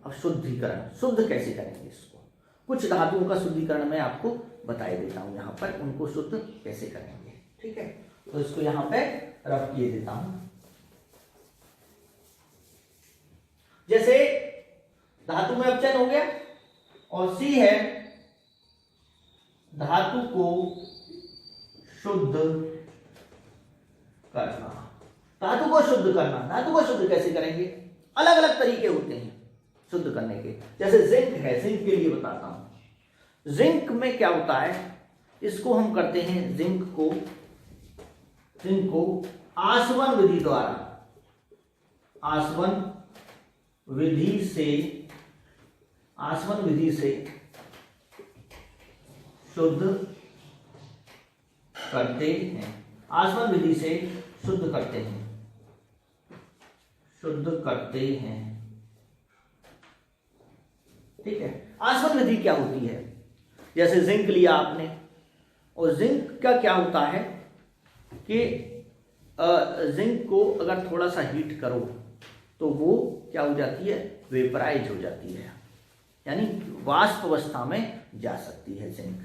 Speaker 1: अब शुद्धिकरण। शुद्ध कैसे करेंगे इसको, कुछ धातुओं का शुद्धिकरण मैं आपको बताई देता हूं यहां पर, उनको शुद्ध कैसे करेंगे, ठीक है। तो इसको यहां पे रफ किए देता हूं। जैसे धातु में अपचयन हो गया, और सी है धातु को शुद्ध करना। धातु को शुद्ध करना, धातु को शुद्ध कैसे करेंगे, अलग अलग तरीके होते हैं शुद्ध करने के। जैसे जिंक है, जिंक के लिए बताता हूं। जिंक में क्या होता है, इसको हम करते हैं, जिंक को आसवन विधि द्वारा, आसवन विधि से शुद्ध करते हैं। आसवन विधि से शुद्ध करते हैं, ठीक है। आसवन विधि क्या होती है, जैसे जिंक लिया आपने, और जिंक का क्या होता है कि जिंक को अगर थोड़ा सा हीट करो तो वो क्या हो जाती है, वेपराइज हो जाती है, यानी वाष्प अवस्था में जा सकती है जिंक।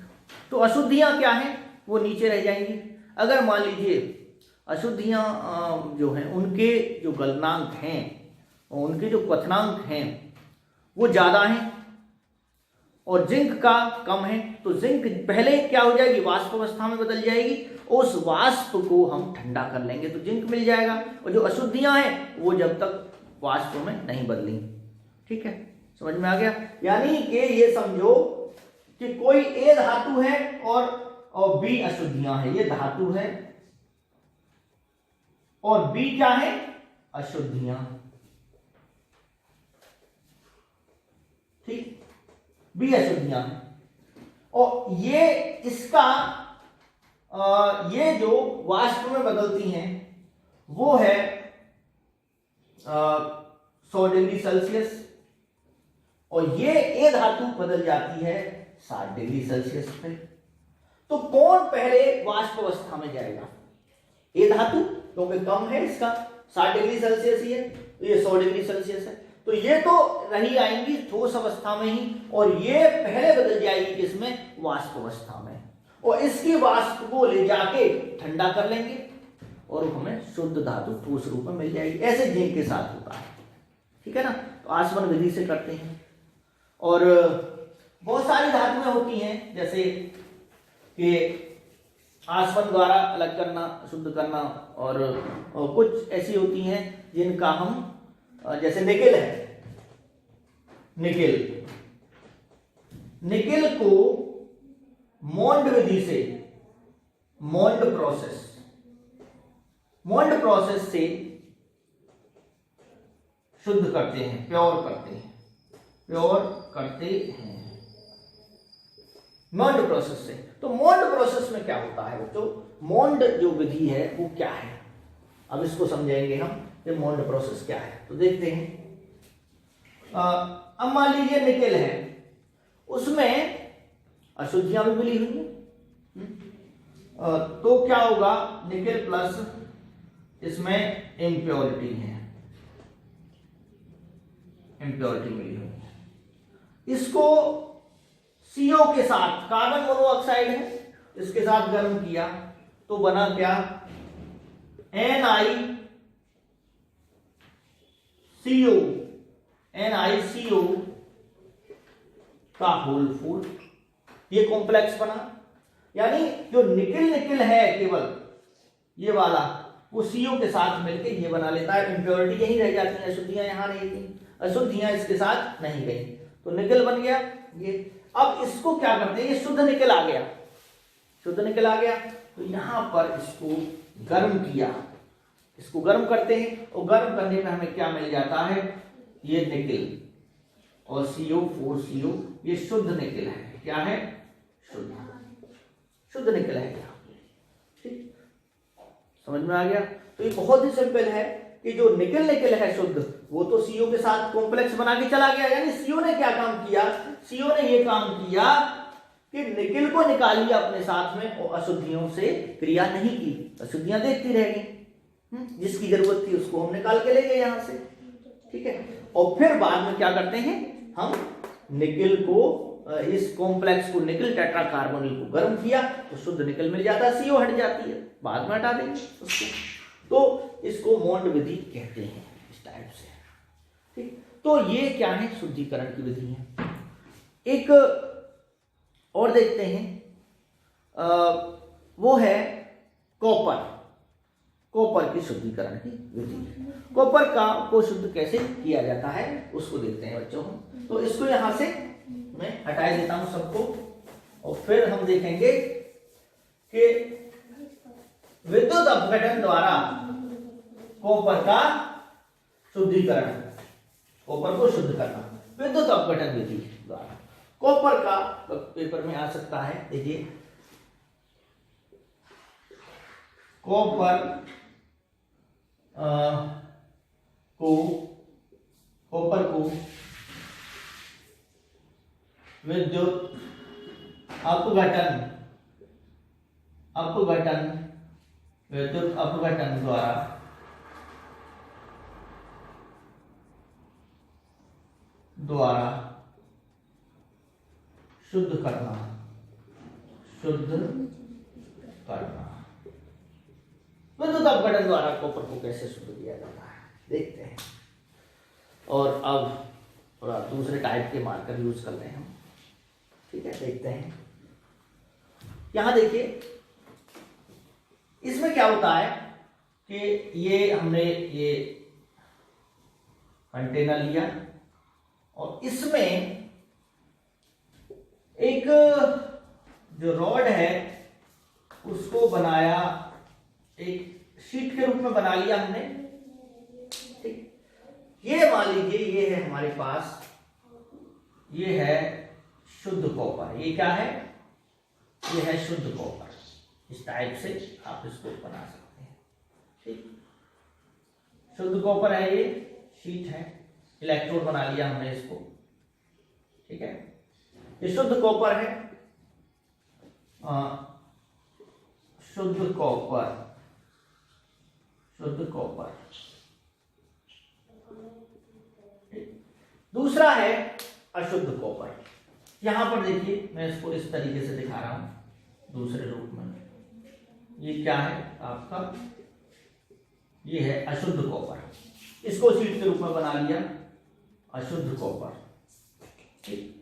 Speaker 1: तो अशुद्धियां क्या हैं, वो नीचे रह जाएंगी। अगर मान लीजिए अशुद्धियां जो हैं उनके जो गलनांक हैं और उनके जो क्वथनांक हैं वो ज़्यादा हैं, और जिंक का कम है, तो जिंक पहले क्या हो जाएगी, वाष्प अवस्था में बदल जाएगी, उस वाष्प को हम ठंडा कर लेंगे तो जिंक मिल जाएगा। और जो अशुद्धियां हैं वो जब तक वाष्प में नहीं बदली। ठीक है, समझ में आ गया। यानी कि ये समझो कि कोई ए धातु है और बी अशुद्धियां हैं। ये धातु है और बी क्या है, अशुद्धियां। ठीक, बी अशुद्धियां हैं। और ये इसका ये जो वाष्प में बदलती हैं वो है 100 डिग्री सेल्सियस, और ये ए धातु बदल जाती है 60 डिग्री सेल्सियस पे। तो कौन पहले वाष्प अवस्था में जाएगा, ए धातु, क्योंकि कम है इसका 60 डिग्री सेल्सियस ही है, ये 100 डिग्री सेल्सियस है, तो ये तो रही आएंगी ठोस अवस्था में ही, और ये पहले बदल जाएगी किसमें, वाष्प अवस्था में, और इसकी वाष्प को ले जाके ठंडा कर लेंगे और हमें शुद्ध धातु ठोस रूप में मिल जाएगी। ऐसे जिंक के साथ होता है। ठीक है ना, तो आसवन विधि से करते हैं। और बहुत सारी धातुएं होती हैं, जैसे कि आसवन द्वारा अलग करना, शुद्ध करना, और कुछ ऐसी होती हैं जिनका हम, जैसे निकेल है, निकेल को मोल्ड विधि से, मोल्ड प्रोसेस से शुद्ध करते हैं, प्योर करते हैं मोल्ड प्रोसेस से। तो मोल्ड प्रोसेस में क्या होता है बच्चों, मोल्ड जो विधि है वो क्या है, अब इसको समझेंगे हम कि मोल्ड प्रोसेस क्या है। तो देखते हैं, अब मान लीजिए निकेल है, उसमें अशुद्धियां भी मिली हुई हैं, तो क्या होगा, निकेल प्लस इसमें इम्प्योरिटी है, इम्प्योरिटी मिली हुई है। इसको CO के साथ, कार्बन मोनोऑक्साइड है, इसके साथ गर्म किया तो बना क्या, NiCO का होल फूल, ये कॉम्प्लेक्स बना। यानी जो निकिल है केवल ये वाला, वो CO के साथ मिलके ये बना लेता है, इंप्योरिटी यहीं रह जाती है, अशुद्धियां यहां रही थी, अशुद्धियां इसके साथ नहीं गई, तो निकेल बन गया ये। अब इसको क्या करते हैं, ये शुद्ध निकेल आ गया, तो यहां पर इसको गर्म किया, इसको गर्म करते हैं, और गर्म करने में हमें क्या मिल जाता है, ये निकेल और CO4CO, ये शुद्ध निकेल है। क्या है, शुद्ध निकेल है क्या, ठीक, समझ में आ गया। तो ये बहुत ही सिंपल है कि जो निकेल है शुद्ध, वो तो CO के साथ कॉम्प्लेक्स बना के चला गया। यानी CO ने क्या काम किया, CO ने ये काम किया कि निकेल को निकाल लिया अपने साथ में, और अशुद्धियों से क्रिया नहीं की, अशुद्धियां देखती रह गई, जिसकी जरूरत थी उसको हम निकाल के ले गए यहां से। ठीक है, और फिर बाद में क्या करते हैं, हम निकेल को, इस कॉम्प्लेक्स को, निकेल टेट्राकार्बोनिल को गर्म किया तो शुद्ध निकेल मिल जाता है, CO हट जाती है, बाद में हटा देंगे उसको। तो इसको मोल्ड विधि कहते हैं, इस टाइप से। ठीक, तो ये क्या है, शुद्धिकरण की विधि है। एक और देखते हैं, वो है कॉपर की शुद्धिकरण की विधि। कॉपर को शुद्ध कैसे किया जाता है उसको देखते हैं बच्चों हम। तो इसको यहां से मैं हटा देता हूं सबको, और फिर हम देखेंगे कि विद्युत अपघटन द्वारा कॉपर का शुद्धिकरण, कॉपर को शुद्ध करना विद्युत अपघटन विधि द्वारा। कॉपर का पेपर में आ सकता है, देखिए, कॉपर को विद्युत अपघटन द्वारा शुद्ध करना। विद्युत अपघटन द्वारा कॉपर को कैसे शुद्ध किया जाता है देखते हैं। और अब थोड़ा दूसरे टाइप के मार्कर यूज कर रहे हैं हम। ठीक है, देखते हैं। यहां देखिए, इसमें क्या होता है कि ये हमने ये कंटेनर लिया और इसमें एक जो रॉड है उसको बनाया, एक शीट के रूप में बना लिया हमने। ठीक, ये मान लीजिए ये है हमारे पास, ये है शुद्ध कॉपर। ये क्या है? ये है शुद्ध कॉपर। इस टाइप से आप इसको बना सकते हैं। ठीक, शुद्ध कॉपर है, ये शीट है, इलेक्ट्रोड बना लिया हमने इसको। ठीक है, ये शुद्ध कॉपर है, शुद्ध कॉपर, शुद्ध कॉपर। दूसरा है अशुद्ध कॉपर। यहां पर देखिए, मैं इसको इस तरीके से दिखा रहा हूं दूसरे रूप में। ये क्या है आपका? ये है अशुद्ध कॉपर। इसको शीट के रूप में बना लिया, अशुद्ध कॉपर। ठीक,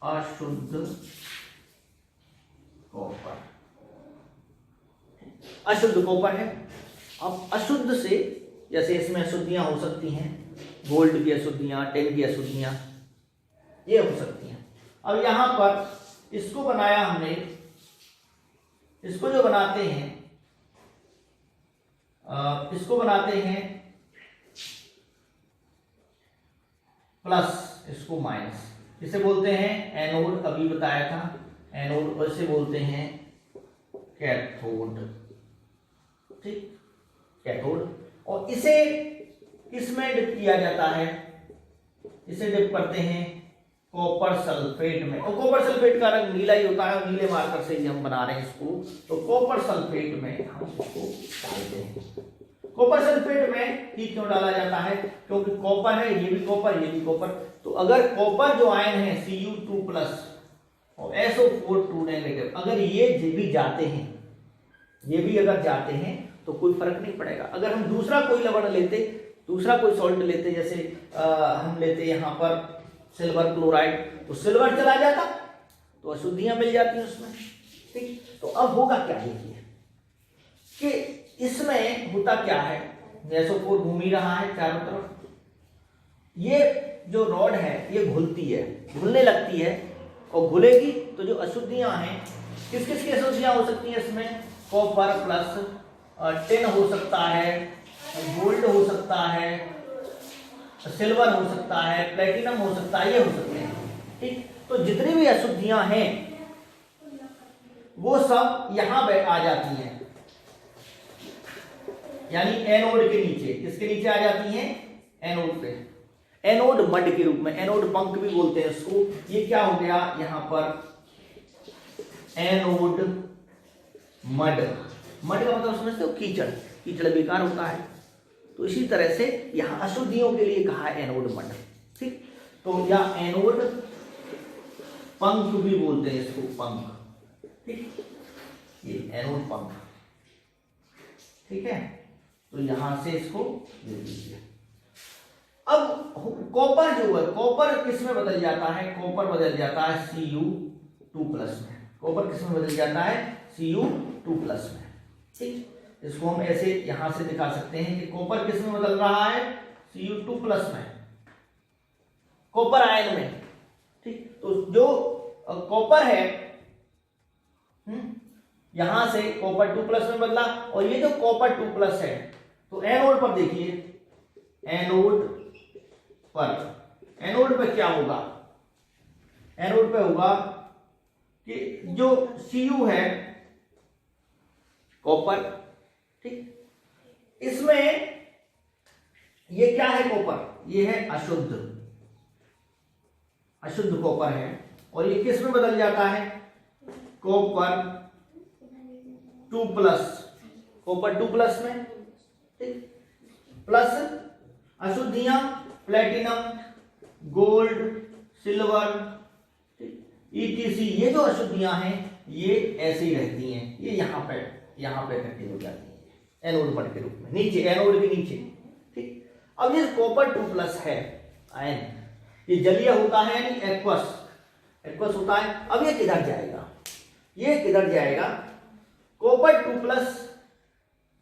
Speaker 1: अशुद्ध कॉपर, अशुद्ध कॉपर है। अब अशुद्ध से, जैसे इसमें अशुद्धियां हो सकती हैं, गोल्ड की अशुद्धियां, टिन की अशुद्धियां, ये हो सकती हैं। अब यहां पर इसको बनाया हमने, इसको जो बनाते हैं, इसको बनाते हैं प्लस, इसको माइनस। इसे बोलते हैं एनोड, अभी बताया था एनोड, और इसे बोलते हैं कैथोड। ठीक, कैथोड। और इसे किसमें डिप किया जाता है? इसे डिप करते हैं कॉपर सल्फेट में। और कॉपर सल्फेट का रंग नीला ही होता है, और नीले मार्कर से ही हम बना रहे हैं इसको। तो कॉपर सल्फेट में हम इसको डालते हैं। कॉपर सल्फेट में ही क्यों डाला जाता है? क्योंकि कॉपर है, ये भी कॉपर, ये भी कॉपर। तो अगर कॉपर जो आयन है Cu2+ और SO4 2 नेगेटिव, अगर ये भी जाते हैं, ये भी अगर जाते हैं तो कोई फर्क नहीं पड़ेगा। अगर हम दूसरा कोई लवण लेते, दूसरा कोई सॉल्ट लेते, जैसे हम लेते यहाँ पर सिल्वर क्लोराइड, तो सिल्वर चला जाता तो अशुद्धियां मिल जाती उसमें। ठीक, तो अब होगा क्या देखिए कि इसमें होता क्या है, SO4 घूम ही रहा है चारों तरफ। ये जो रॉड है ये घुलती है, घुलने लगती है, और घुलेगी तो जो अशुद्धियां हैं, किस किस की अशुद्धियां हो सकती हैं इसमें? कॉपर प्लस टिन हो सकता है, गोल्ड हो सकता है, सिल्वर हो सकता है, प्लेटिनम हो सकता है, ये हो सकते हैं। ठीक, तो जितनी भी अशुद्धियां हैं वो सब यहां पे आ जाती हैं, यानी एनोड के नीचे। किसके नीचे आ जाती हैं? एनोड पे। एनोड मड के रूप में, एनोड पंख भी बोलते हैं इसको। ये क्या हो गया यहां पर? Anode mud. मड का मतलब समझते हो? कीचड़। कीचड़ बेकार होता है, तो इसी तरह से यहां अशुद्धियों के लिए कहा है एनोड मड। ठीक, तो या एनोड पंख भी बोलते हैं इसको, पंख। ठीक, ये एनोड पंख। ठीक है, तो यहां से इसको ले लीजिए। अब कॉपर जो है, कॉपर किस में बदल जाता है? कॉपर बदल जाता है Cu2+ में। कॉपर किस में बदल जाता है? Cu2+ में। ठीक, इसको हम ऐसे यहां से दिखा सकते हैं कि कॉपर किस में बदल रहा है? Cu2+ में, कॉपर आयन में। ठीक, तो जो कॉपर है, यहां से कॉपर 2+ में बदला, और ये जो कॉपर 2+ है, तो एनोड पर देखिए, एनोड पे क्या होगा? एनोड पे होगा कि जो Cu है कॉपर, ठीक, इसमें ये क्या है? कॉपर, ये है अशुद्ध, अशुद्ध कॉपर है। और ये किस में बदल जाता है? कॉपर 2+, कॉपर 2+ में। ठीक, प्लस अशुद्धियां प्लेटिनम, गोल्ड, सिल्वर, ETC, ये जो अशुद्धियां हैं ये ऐसे ही रहती हैं, ये यहाँ पे इकट्ठी हो जाती हैं एनोड मड के रूप में, नीचे एनोड के नीचे। ठीक, अब ये कॉपर 2+ है आयन, ये जलीय होता है यानी एक्वस, एक्वस होता है। अब ये किधर जाएगा, ये किधर जाएगा, कॉपर 2+,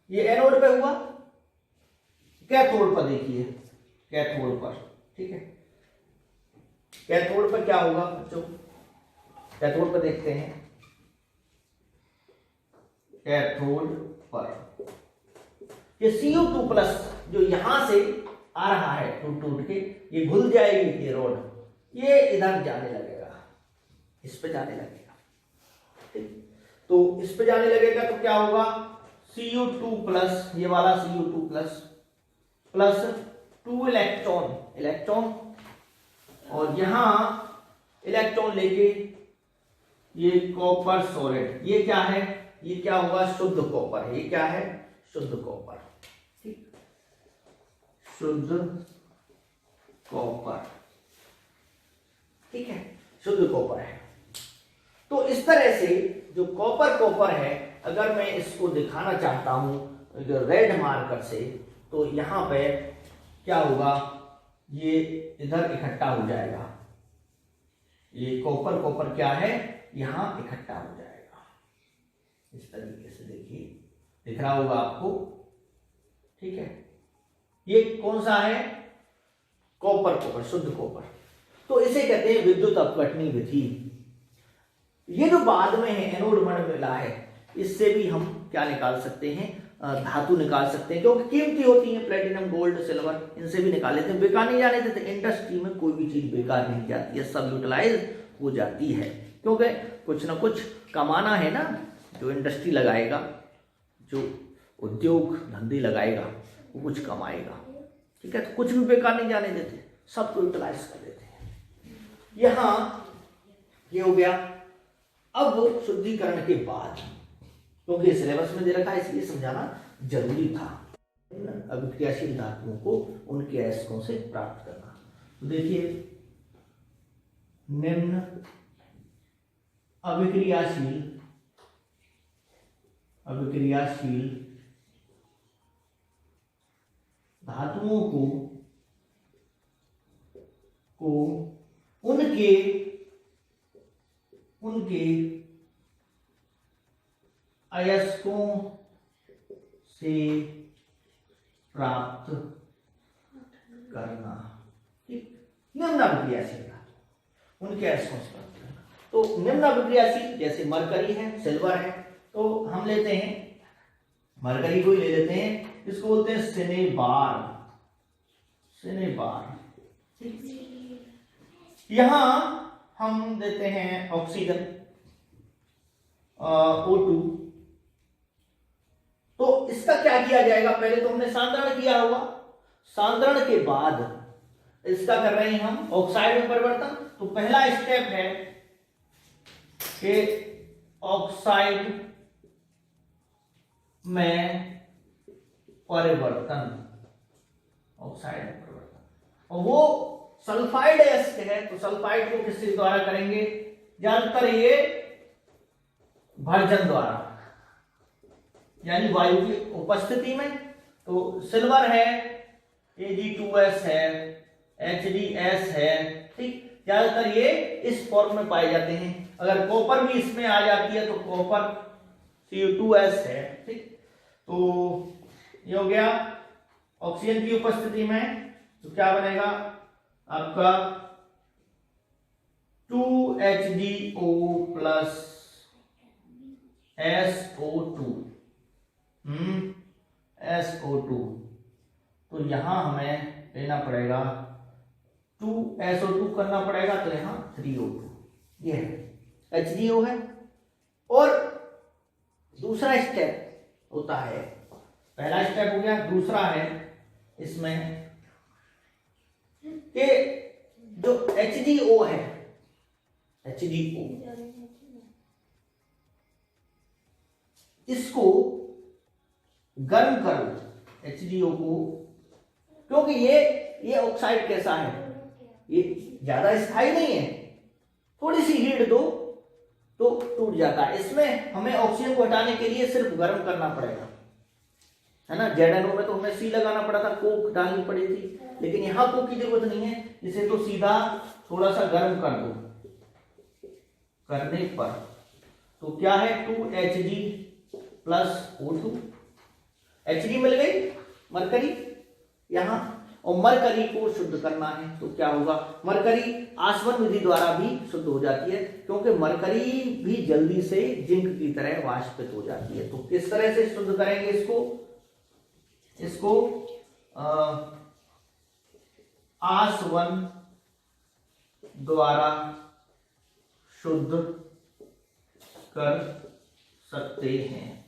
Speaker 1: ये एनोड पे हुआ, कैथोड पर देखिए, कैथोड पर, ठीक है। कैथोड पर क्या होगा बच्चों, कैथोड पर देखते हैं, कैथोड पर ये Cu2+ जो यहां से आ रहा है टूट टूट के, ये घुल जाएगी ये रोड, ये इधर जाने लगेगा, इस पे जाने लगेगा, ठीक। तो इस पे जाने लगेगा तो क्या होगा, Cu2+, ये वाला Cu2+ प्लस 2 इलेक्ट्रॉन, इलेक्ट्रॉन, और यहां इलेक्ट्रॉन लेके ये कॉपर सॉलिड, ये क्या है, ये क्या होगा, शुद्ध कॉपर, ये क्या है, शुद्ध कॉपर, ठीक, शुद्ध कॉपर, ठीक है, शुद्ध कॉपर है। तो इस तरह से जो कॉपर कॉपर है, अगर मैं इसको दिखाना चाहता हूं जो रेड मार्कर से, तो यहां पे क्या होगा, ये इधर इकट्ठा हो जाएगा, ये कॉपर कॉपर क्या है, यहां इकट्ठा हो जाएगा, इस तरीके से देखिए, दिख रहा होगा आपको, ठीक है। ये कौन सा है, कॉपर कॉपर, शुद्ध कॉपर। तो इसे कहते हैं विद्युत अपघटनी विधि। ये जो बाद में है एनोड में मिला है, इससे भी हम क्या निकाल सकते हैं, धातु निकाल सकते हैं, क्योंकि कीमती होती है, प्लेटिनम गोल्ड सिल्वर, इनसे भी निकाल लेते हैं। बेकार नहीं जाने देते, इंडस्ट्री में कोई भी चीज बेकार नहीं जाती है, सब यूटिलाइज हो जाती है, क्योंकि कुछ ना कुछ कमाना है ना, जो इंडस्ट्री लगाएगा, जो उद्योग धंधे लगाएगा, वो कुछ कमाएगा, ठीक है। तो कुछ भी बेकार नहीं जाने देते, सबको यूटिलाइज कर देते हैं। यहां ये हो गया। अब शुद्धिकरण के बाद, क्योंकि सिलेबस में दे रखा है इसलिए समझाना जरूरी था, अभिक्रियाशील धातुओं को उनके अयस्कों से प्राप्त करना। तो देखिए, निम्न अभिक्रियाशील धातुओं को उनके अयस्कों से प्राप्त करना, ठीक। निम्न अभिक्रियाशील धातु उनके अयस्कों से प्राप्त करना। तो निम्न अभिक्रियाशील जैसे मरकरी है, सिल्वर है, तो हम लेते हैं मरकरी को ही ले लेते हैं, इसको बोलते हैं सिनेबार, सिनेबार, ठीक। यहां हम देते हैं ऑक्सीजन O2। तो इसका क्या किया जाएगा, पहले तो हमने सांद्रण किया होगा, सांद्रण के बाद इसका कर रहे हैं हम ऑक्साइड में परिवर्तन। तो पहला स्टेप है कि ऑक्साइड में परिवर्तन, ऑक्साइड में परिवर्तन, और वो सल्फाइड एसिड है, तो सल्फाइड को किसके द्वारा करेंगे, ज्यादातर ये भर्जन द्वारा, यानी वायु की उपस्थिति में। तो सिल्वर है, Ag2S है, HDS है, ठीक, ज्यादातर ये इस फॉर्म में पाए जाते हैं। अगर कॉपर भी इसमें आ जाती है तो कॉपर Cu2S है, ठीक। तो ये हो गया ऑक्सीजन की उपस्थिति में, तो क्या बनेगा आपका 2HDO प्लस SO2, SO2। तो यहां हमें लेना पड़ेगा 2SO2 करना पड़ेगा, तो यहां 3O2, ये है HDO है। और दूसरा स्टेप होता है, पहला स्टेप हो गया, दूसरा है इसमें कि जो HDO है, HDO इसको गर्म कर लो, HDO को, क्योंकि ये ऑक्साइड कैसा है, ये ज्यादा स्थायी नहीं है, थोड़ी सी हीट दो तो टूट जाता है। इसमें हमें ऑक्सीजन को हटाने के लिए सिर्फ गर्म करना पड़ेगा, है ना। ZNO में तो हमें C लगाना पड़ा था, कोक डालनी पड़ी थी, लेकिन यहाँ को की जरूरत नहीं है, इसे तो सीधा थोड़ा सा गर्म कर दो, करने पर तो क्या है 2Hg प्लस O2, Hg मिल गई मरकरी यहाँ, और मरकरी को शुद्ध करना है तो क्या होगा, मरकरी आसवन विधि द्वारा भी शुद्ध हो जाती है, क्योंकि मरकरी भी जल्दी से जिंक की तरह वाष्पित हो जाती है। तो किस तरह से शुद्ध करेंगे इसको आसवन द्वारा शुद्ध कर सकते हैं।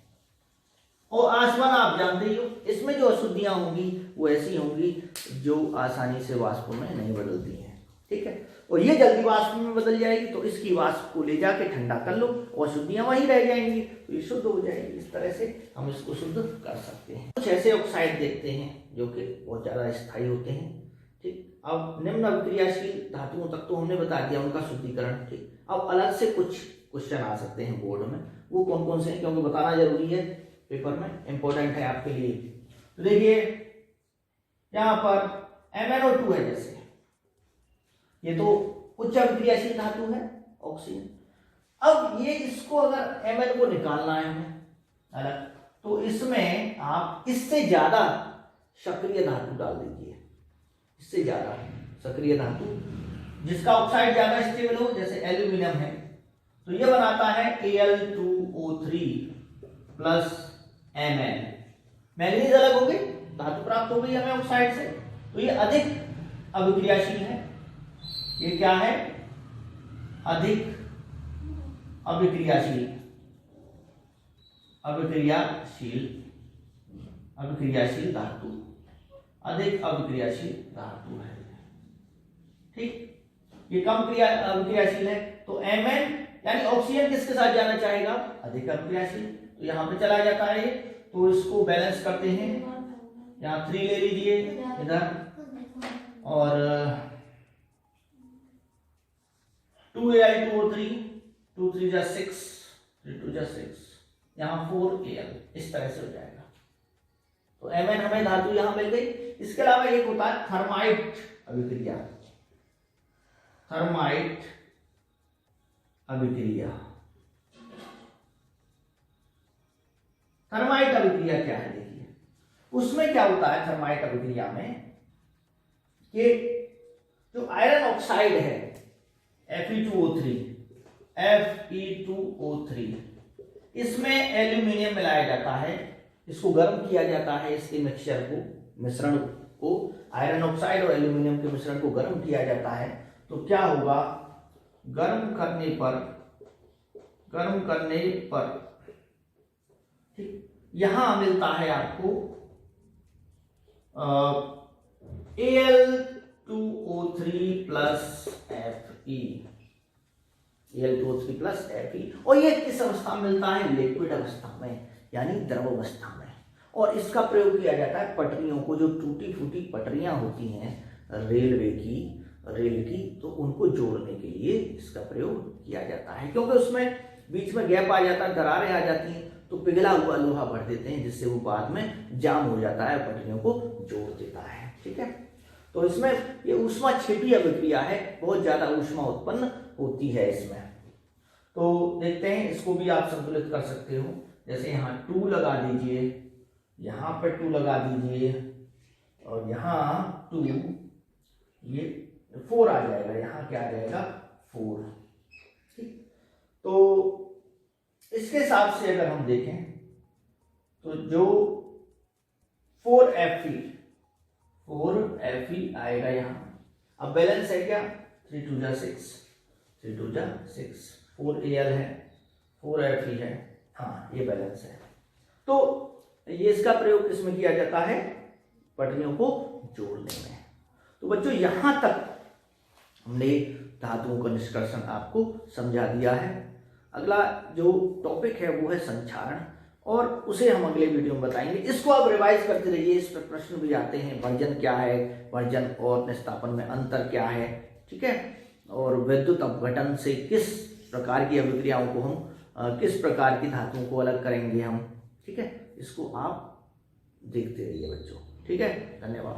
Speaker 1: और आसवन आप जानते ही हो, इसमें जो अशुद्धियां होंगी वो ऐसी होंगी जो आसानी से वाष्प में नहीं बदलती हैं, ठीक है। और ये जल्दी वाष्प में बदल जाएगी, तो इसकी वाष्प को ले जाके ठंडा कर लो और अशुद्धियां वहीं रह जाएंगी, तो ये शुद्ध हो जाएगी। इस तरह से हम इसको शुद्ध कर सकते हैं। कुछ ऐसे ऑक्साइड देखते हैं जो कि बहुत ज्यादा स्थायी होते हैं, ठीक। अब निम्न अभिक्रियाशील धातुओं तक तो हमने बता दिया उनका शुद्धिकरण, ठीक। अब अलग से कुछ क्वेश्चन आ सकते हैं बोर्ड में, वो कौन कौन से हैं, क्योंकि बताना जरूरी है, पेपर में इंपॉर्टेंट है आपके लिए। तो देखिए यहां पर MnO2 है, जैसे ये तो उच्च अभिक्रियाशील धातु है ऑक्सीजन। अब ये इसको अगर Mn को निकालना है हमें अलग, तो इसमें आप इससे ज्यादा सक्रिय धातु डाल दीजिए, इससे ज्यादा सक्रिय धातु जिसका ऑक्साइड ज्यादा स्टेबल हो, जैसे एल्यूमिनियम है, तो ये बनाता है Al2O3 प्लस Mn। मैंगनीज अलग हो गई, धातु प्राप्त हो गई हमें ऑक्साइड से, तो ये अधिक अभिक्रियाशील है। ये क्या है, अधिक अभिक्रियाशील धातु, अधिक अभिक्रियाशील धातु है, ठीक। ये कम अभिक्रियाशील है, तो Mn यानी ऑक्सीजन किसके साथ जाना चाहेगा, अधिक अभिक्रियाशील, तो यहां पे चला जाता है ये, तो इसको बैलेंस करते हैं, यहाँ 3 ले लीजिए इधर, और 2Al2O3, 2 3 जा 6, 3 2 जा 6, यहाँ 4Al, इस तरह से हो जाएगा। तो Mn हमें धातु यहां मिल गई। इसके अलावा एक होता है थर्माइट अभिक्रिया, थर्माइट अभिक्रिया। थर्माइट अभिक्रिया क्या है, देखिए उसमें क्या होता है थर्माइट अभिक्रिया में कि जो आयरन ऑक्साइड है Fe2O3, इसमें एल्यूमिनियम मिलाया जाता है, इसको गर्म किया जाता है, इसके मिश्रण को आयरन ऑक्साइड और एल्यूमिनियम के मिश्रण को गर्म किया जाता है, तो क्या होगा, गर्म करने पर ठीक यहां मिलता है आपको Al2O3 plus Fe, Al2O3 plus Fe, और ये किस अवस्था में मिलता है, लिक्विड अवस्था में, यानी द्रव अवस्था में। और इसका प्रयोग किया जाता है पटरियों को, जो टूटी फूटी पटरियां होती हैं रेल की, तो उनको जोड़ने के लिए इसका प्रयोग किया जाता है, क्योंकि उसमें बीच में गैप आ जाता है, दरारें आ जाती हैं, तो पिघला हुआ लोहा भर देते हैं, जिससे वो बाद में जाम हो जाता है, पटरियों को जोड़ देता है, ठीक है। तो इसमें ये ऊष्मा क्षेपीय अभिक्रिया है, बहुत ज्यादा ऊष्मा उत्पन्न होती है इसमें। तो देखते हैं, इसको भी आप संतुलित कर सकते हो, जैसे यहाँ 2 लगा दीजिए, यहाँ पे 2 लगा दीजिए, और यहाँ 2, ये 4 आ जाएगा, यहाँ क्या आ जाएगा 4, ठीक। तो इसके हिसाब से अगर हम देखें तो जो 4Fe आएगा यहाँ। अब बैलेंस है क्या, 3 2 जा 6, 3 2 जा 6, 4Al है, 4Fe है, हाँ ये बैलेंस है। तो ये इसका प्रयोग किसमें किया जाता है, पटरियों को जोड़ने में। तो बच्चों यहां तक हमने धातुओं का निष्कर्षण आपको समझा दिया है। अगला जो टॉपिक है वो है संक्षारण, और उसे हम अगले वीडियो में बताएंगे। इसको आप रिवाइज करते रहिए, इस पर प्रश्न भी आते हैं, वर्जन क्या है, वर्जन और निस्तापन में अंतर क्या है, ठीक है, और विद्युत अपघटन से किस प्रकार की अभिक्रियाओं को हम किस प्रकार की धातुओं को अलग करेंगे हम, ठीक है। इसको आप देखते रहिए बच्चों, ठीक है। धन्यवाद।